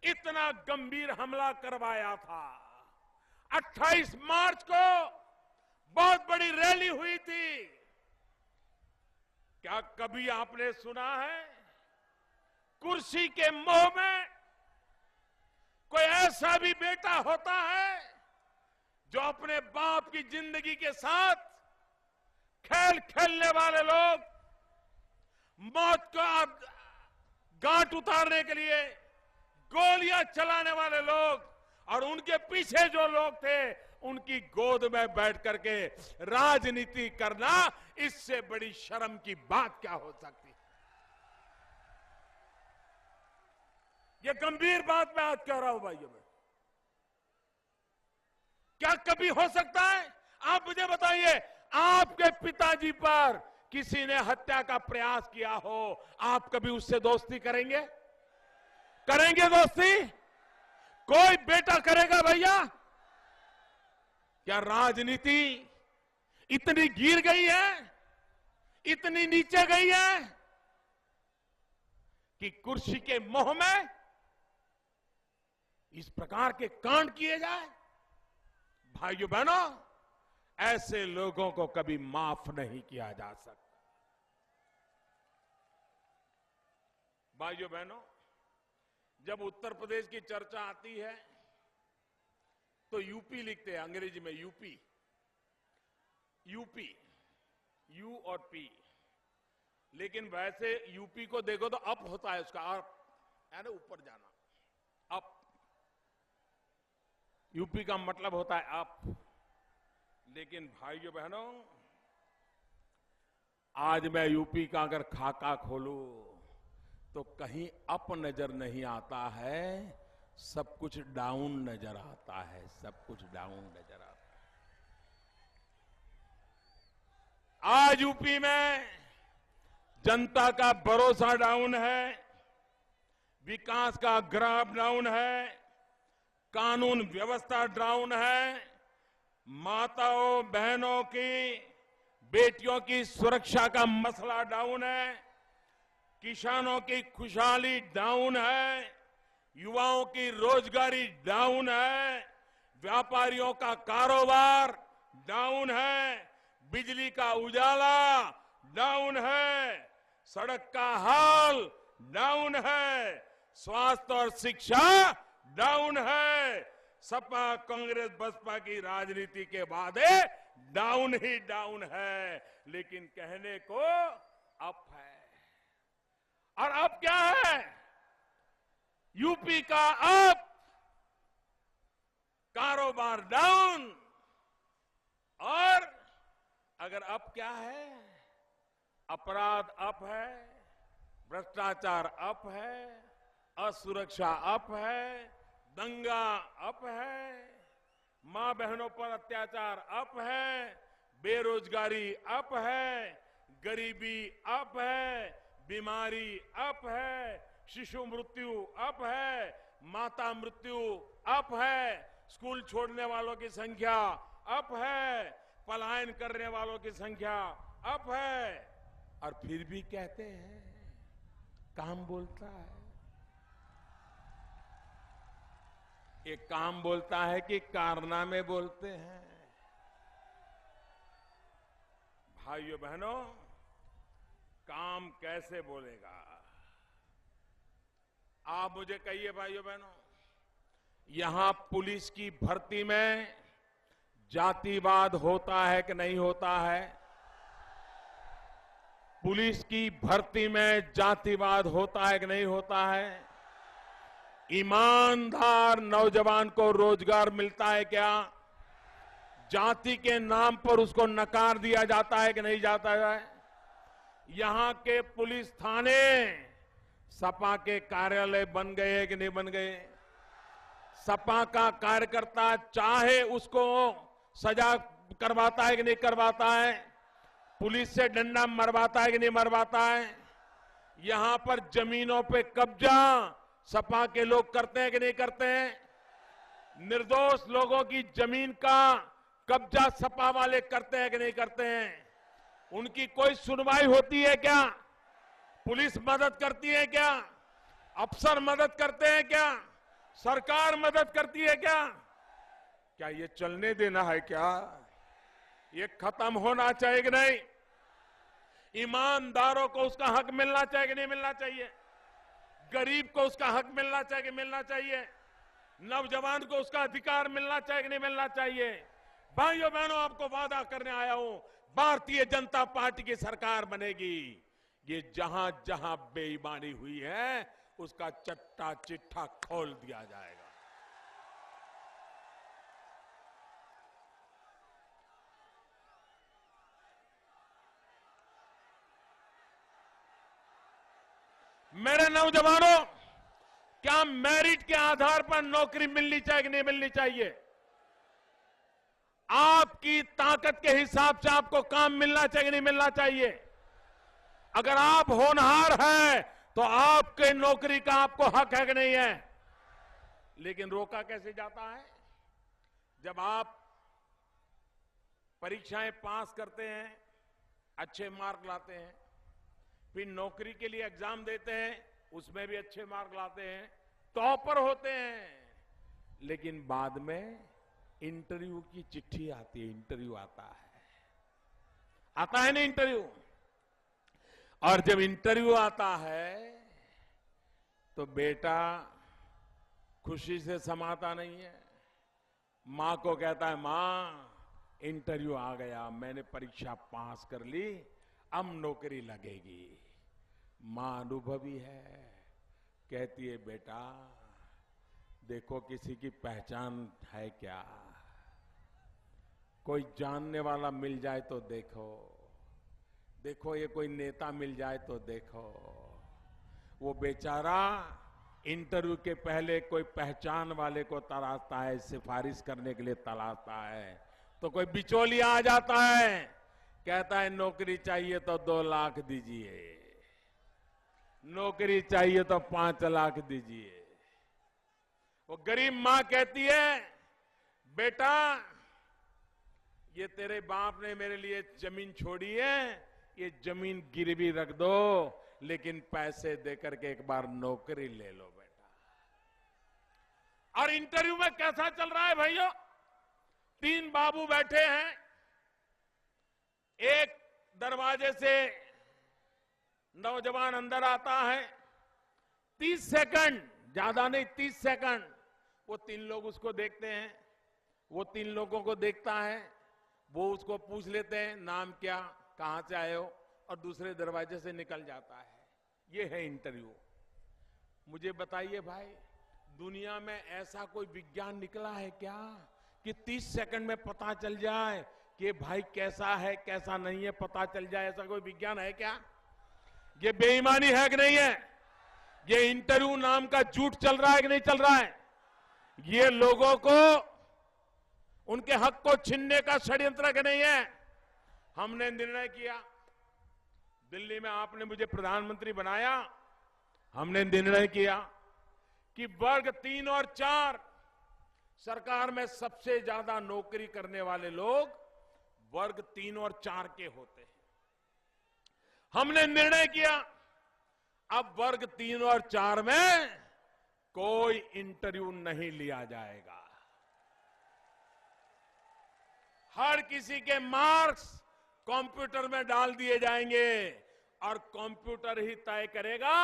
इतना गंभीर हमला करवाया था। 28 मार्च को बहुत बड़ी रैली हुई थी। क्या कभी आपने सुना है कुर्सी के मोह में कोई ऐसा भी बेटा होता है जो अपने बाप की जिंदगी के साथ खेल खेलने वाले लोग, मौत को गांठ उतारने के लिए गोलियां चलाने वाले लोग और उनके पीछे जो लोग थे उनकी गोद में बैठ करके राजनीति करना, इससे बड़ी शर्म की बात क्या हो सकती है। ये गंभीर बात मैं आज कह रहा हूं भाइयों में। क्या कभी हो सकता है, आप मुझे बताइए, आपके पिताजी पर किसी ने हत्या का प्रयास किया हो, आप कभी उससे दोस्ती करेंगे? करेंगे दोस्ती? कोई बेटा करेगा भैया? क्या राजनीति इतनी गिर गई है, इतनी नीचे गई है कि कुर्सी के मोह में इस प्रकार के कांड किए जाए? भाइयों बहनों, ऐसे लोगों को कभी माफ नहीं किया जा सकता। भाइयों बहनों, जब उत्तर प्रदेश की चर्चा आती है तो यूपी लिखते हैं अंग्रेजी में, यूपी, यूपी, यू और पी, लेकिन वैसे यूपी को देखो तो अप होता है, उसका अप है ना, ऊपर जाना, अप। यूपी का मतलब होता है अप। लेकिन भाइयों बहनों, आज मैं यूपी का अगर खाका खोलूं तो कहीं अप नजर नहीं आता है, सब कुछ डाउन नजर आता है, सब कुछ डाउन नजर आता है। आज यूपी में जनता का भरोसा डाउन है, विकास का ग्राफ डाउन है, कानून व्यवस्था डाउन है, माताओं बहनों की, बेटियों की सुरक्षा का मसला डाउन है, किसानों की खुशहाली डाउन है, युवाओं की रोजगारी डाउन है, व्यापारियों का कारोबार डाउन है, बिजली का उजाला डाउन है, सड़क का हाल डाउन है, स्वास्थ्य और शिक्षा डाउन है। सपा कांग्रेस बसपा की राजनीति के बाद डाउन ही डाउन है, लेकिन कहने को अप है। और अब क्या है? यूपी का अप, कारोबार डाउन, और अगर अप क्या है? अपराध अप है, भ्रष्टाचार अप है, असुरक्षा अप है, दंगा अप है, मां बहनों पर अत्याचार अप है, बेरोजगारी अप है, गरीबी अप है, बीमारी अप है, शिशु मृत्यु अप है, माता मृत्यु अप है, स्कूल छोड़ने वालों की संख्या अप है, पलायन करने वालों की संख्या अप है। और फिर भी कहते हैं काम बोलता है। ये काम बोलता है कि कारनामे बोलते हैं? भाइयों बहनों, काम कैसे बोलेगा? आप मुझे कहिए भाइयों बहनों, यहां पुलिस की भर्ती में जातिवाद होता है कि नहीं होता है? पुलिस की भर्ती में जातिवाद होता है कि नहीं होता है? ईमानदार नौजवान को रोजगार मिलता है क्या? जाति के नाम पर उसको नकार दिया जाता है कि नहीं जाता है? यहां के पुलिस थाने सपा के कार्यालय बन गए कि नहीं बन गए? सपा का कार्यकर्ता चाहे उसको सजा करवाता है कि नहीं करवाता है? पुलिस से डंडा मरवाता है कि नहीं मरवाता है? यहां पर जमीनों पे कब्जा सपा के लोग करते हैं कि नहीं करते हैं? निर्दोष लोगों की जमीन का कब्जा सपा वाले करते हैं कि नहीं करते हैं? उनकी कोई सुनवाई होती है क्या? पुलिस मदद करती है क्या? अफसर मदद करते हैं क्या? सरकार मदद करती है क्या? क्या ये चलने देना है क्या? ये खत्म होना चाहिए कि नहीं? ईमानदारों को उसका हक मिलना चाहिए कि नहीं मिलना चाहिए? गरीब को उसका हक मिलना चाहिए कि मिलना चाहिए? नौजवान को उसका अधिकार मिलना चाहिए कि नहीं मिलना चाहिए? भाइयों बहनों, आपको वादा करने आया हूं, भारतीय जनता पार्टी की सरकार बनेगी। ये जहां जहां बेईमानी हुई है उसका चट्टा चिट्ठा खोल दिया जाएगा। मेरे नौजवानों, क्या मेरिट के आधार पर नौकरी मिलनी चाहिए कि नहीं मिलनी चाहिए? आपकी ताकत के हिसाब से आपको काम मिलना चाहिए कि नहीं मिलना चाहिए? अगर आप होनहार हैं तो आपके नौकरी का आपको हक है कि नहीं है? लेकिन रोका कैसे जाता है? जब आप परीक्षाएं पास करते हैं, अच्छे मार्क लाते हैं, फिर नौकरी के लिए एग्जाम देते हैं, उसमें भी अच्छे मार्क लाते हैं, टॉपर होते हैं, लेकिन बाद में इंटरव्यू की चिट्ठी आती है, इंटरव्यू आता है ना इंटरव्यू। और जब इंटरव्यू आता है तो बेटा खुशी से समाता नहीं है, मां को कहता है मां इंटरव्यू आ गया, मैंने परीक्षा पास कर ली, अब नौकरी लगेगी। मां अनुभवी है, कहती है बेटा देखो किसी की पहचान है क्या, कोई जानने वाला मिल जाए तो देखो, देखो ये कोई नेता मिल जाए तो देखो। वो बेचारा इंटरव्यू के पहले कोई पहचान वाले को तलाशता है, सिफारिश करने के लिए तलाशता है, तो कोई बिचौलिया आ जाता है, कहता है नौकरी चाहिए तो 2 लाख दीजिए, नौकरी चाहिए तो 5 लाख दीजिए। वो गरीब मां कहती है बेटा ये तेरे बाप ने मेरे लिए जमीन छोड़ी है, ये जमीन गिरवी रख दो, लेकिन पैसे देकर के एक बार नौकरी ले लो बेटा। और इंटरव्यू में कैसा चल रहा है भाइयों? 3 बाबू बैठे हैं, एक दरवाजे से नौजवान अंदर आता है, 30 सेकंड, ज्यादा नहीं 30 सेकंड, वो 3 लोग उसको देखते हैं, वो 3 लोगों को देखता है, वो उसको पूछ लेते हैं नाम क्या, कहां से आए हो, और दूसरे दरवाजे से निकल जाता है। ये है इंटरव्यू। मुझे बताइए भाई, दुनिया में ऐसा कोई विज्ञान निकला है क्या कि 30 सेकंड में पता चल जाए कि भाई कैसा है कैसा नहीं है, पता चल जाए, ऐसा कोई विज्ञान है क्या? ये बेईमानी है कि नहीं है? ये इंटरव्यू नाम का झूठ चल रहा है कि नहीं चल रहा है? ये लोगों को उनके हक को छीनने का षड्यंत्र के नहीं है। हमने निर्णय किया, दिल्ली में आपने मुझे प्रधानमंत्री बनाया, हमने निर्णय किया कि वर्ग 3 और 4 सरकार में सबसे ज्यादा नौकरी करने वाले लोग वर्ग 3 और 4 के होते हैं। हमने निर्णय किया अब वर्ग 3 और 4 में कोई इंटरव्यू नहीं लिया जाएगा। हर किसी के मार्क्स कंप्यूटर में डाल दिए जाएंगे और कंप्यूटर ही तय करेगा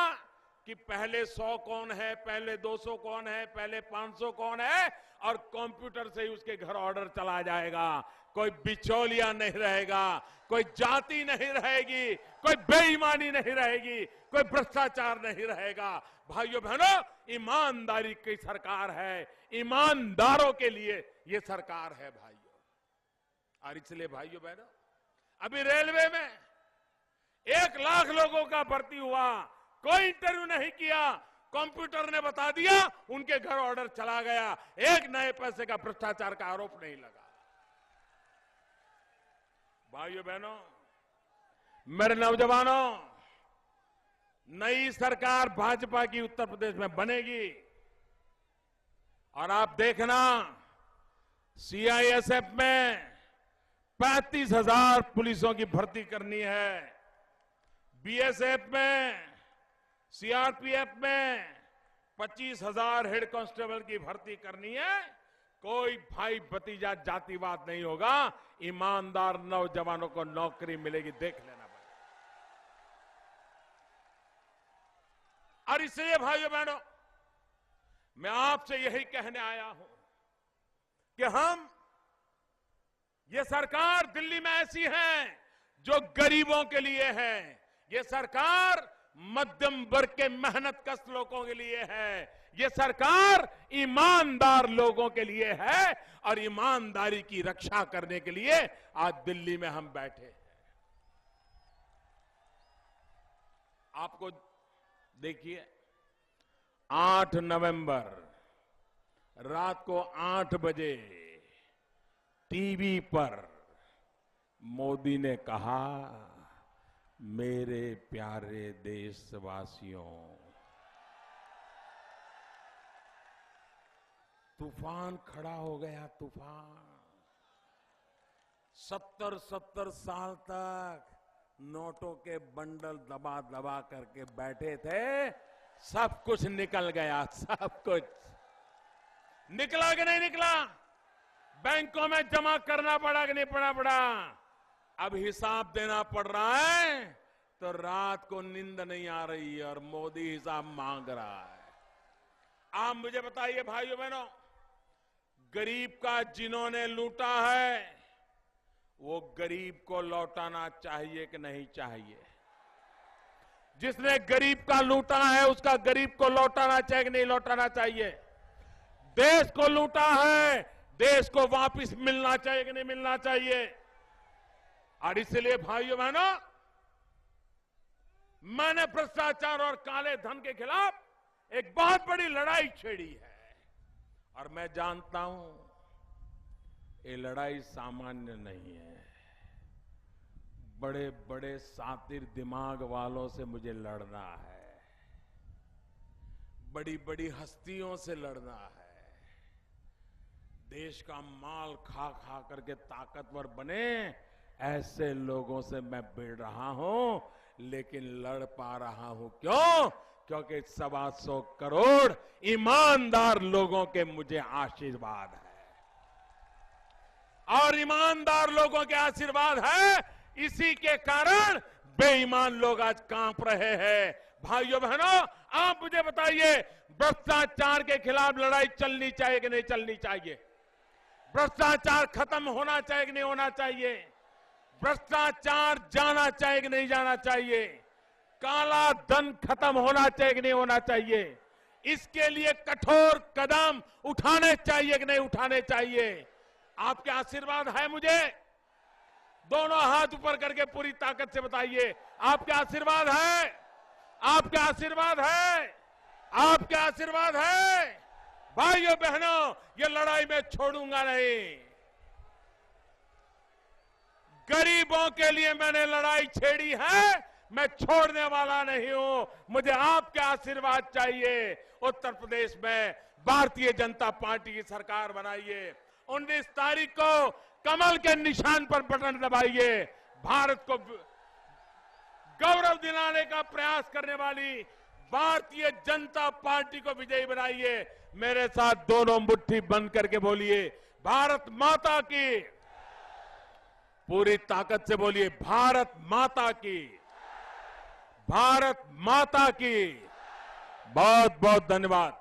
कि पहले 100 कौन है, पहले 200 कौन है, पहले 500 कौन है, और कंप्यूटर से ही उसके घर ऑर्डर चला जाएगा। कोई बिचौलिया नहीं रहेगा, कोई जाति नहीं रहेगी, कोई बेईमानी नहीं रहेगी, कोई भ्रष्टाचार नहीं रहेगा। भाइयों बहनों, ईमानदारी की सरकार है, ईमानदारों के लिए ये सरकार है भाइयों। और इसलिए भाइयों बहनों, अभी रेलवे में 1 लाख लोगों का भर्ती हुआ, कोई इंटरव्यू नहीं किया, कंप्यूटर ने बता दिया, उनके घर ऑर्डर चला गया, एक नए पैसे का भ्रष्टाचार का आरोप नहीं लगा। भाइयों बहनों, मेरे नौजवानों, नई सरकार भाजपा की उत्तर प्रदेश में बनेगी और आप देखना सीआईएसएफ में 35,000 पुलिसों की भर्ती करनी है, बीएसएफ में, सीआरपीएफ में 25,000 हेड कांस्टेबल की भर्ती करनी है। कोई भाई भतीजा जातिवाद नहीं होगा, ईमानदार नौजवानों को नौकरी मिलेगी, देख लेना भाई। और इसलिए भाइयों बहनों, मैं आपसे यही कहने आया हूं कि ये सरकार दिल्ली में ऐसी है जो गरीबों के लिए है, ये सरकार मध्यम वर्ग के मेहनतकश लोगों के लिए है, ये सरकार ईमानदार लोगों के लिए है, और ईमानदारी की रक्षा करने के लिए आज दिल्ली में हम बैठे हैं। आपको देखिए, 8 नवंबर रात को 8 बजे टीवी पर मोदी ने कहा, मेरे प्यारे देशवासियों, तूफान खड़ा हो गया, तूफान। 70 साल तक नोटों के बंडल दबा दबा करके बैठे थे, सब कुछ निकल गया, सब कुछ निकला कि नहीं निकला? बैंकों में जमा करना पड़ा कि नहीं पड़ा? अब हिसाब देना पड़ रहा है, तो रात को नींद नहीं आ रही है और मोदी हिसाब मांग रहा है। आप मुझे बताइए भाइयों बहनों, गरीब का जिन्होंने लूटा है वो गरीब को लौटाना चाहिए कि नहीं चाहिए? जिसने गरीब का लूटा है उसका गरीब को लौटाना चाहिए कि नहीं लौटाना चाहिए? देश को लूटा है, देश को वापस मिलना चाहिए कि नहीं मिलना चाहिए? और इसलिए भाइयों बहनों, मैंने भ्रष्टाचार और काले धन के खिलाफ एक बहुत बड़ी लड़ाई छेड़ी है और मैं जानता हूं ये लड़ाई सामान्य नहीं है। बड़े बड़े सातिर दिमाग वालों से मुझे लड़ना है, बड़ी बड़ी हस्तियों से लड़ना है। देश का माल खा खा करके ताकतवर बने ऐसे लोगों से मैं भिड़ रहा हूं, लेकिन लड़ पा रहा हूं क्यों? क्योंकि 125 करोड़ ईमानदार लोगों के मुझे आशीर्वाद है, और ईमानदार लोगों के आशीर्वाद है, इसी के कारण बेईमान लोग आज कांप रहे हैं। भाइयों बहनों, आप मुझे बताइए, भ्रष्टाचार के खिलाफ लड़ाई चलनी चाहिए कि नहीं चलनी चाहिए? भ्रष्टाचार खत्म होना चाहिए कि नहीं होना चाहिए? भ्रष्टाचार जाना चाहिए कि नहीं जाना चाहिए? काला धन खत्म होना चाहिए कि नहीं होना चाहिए? इसके लिए कठोर कदम उठाने चाहिए कि नहीं उठाने चाहिए? आपके आशीर्वाद है मुझे? दोनों हाथ ऊपर करके पूरी ताकत से बताइए, आपके आशीर्वाद है? आपके आशीर्वाद है? आपके आशीर्वाद है? भाइयों बहनों, ये लड़ाई मैं छोड़ूंगा नहीं। गरीबों के लिए मैंने लड़ाई छेड़ी है, मैं छोड़ने वाला नहीं हूं। मुझे आपके आशीर्वाद चाहिए। उत्तर प्रदेश में भारतीय जनता पार्टी की सरकार बनाइए। 19 तारीख को कमल के निशान पर बटन दबाइए। भारत को गौरव दिलाने का प्रयास करने वाली भारतीय जनता पार्टी को विजयी बनाइए। मेरे साथ दोनों मुट्ठी बंद करके बोलिए, भारत माता की। पूरी ताकत से बोलिए, भारत माता की, भारत माता की। बहुत बहुत धन्यवाद।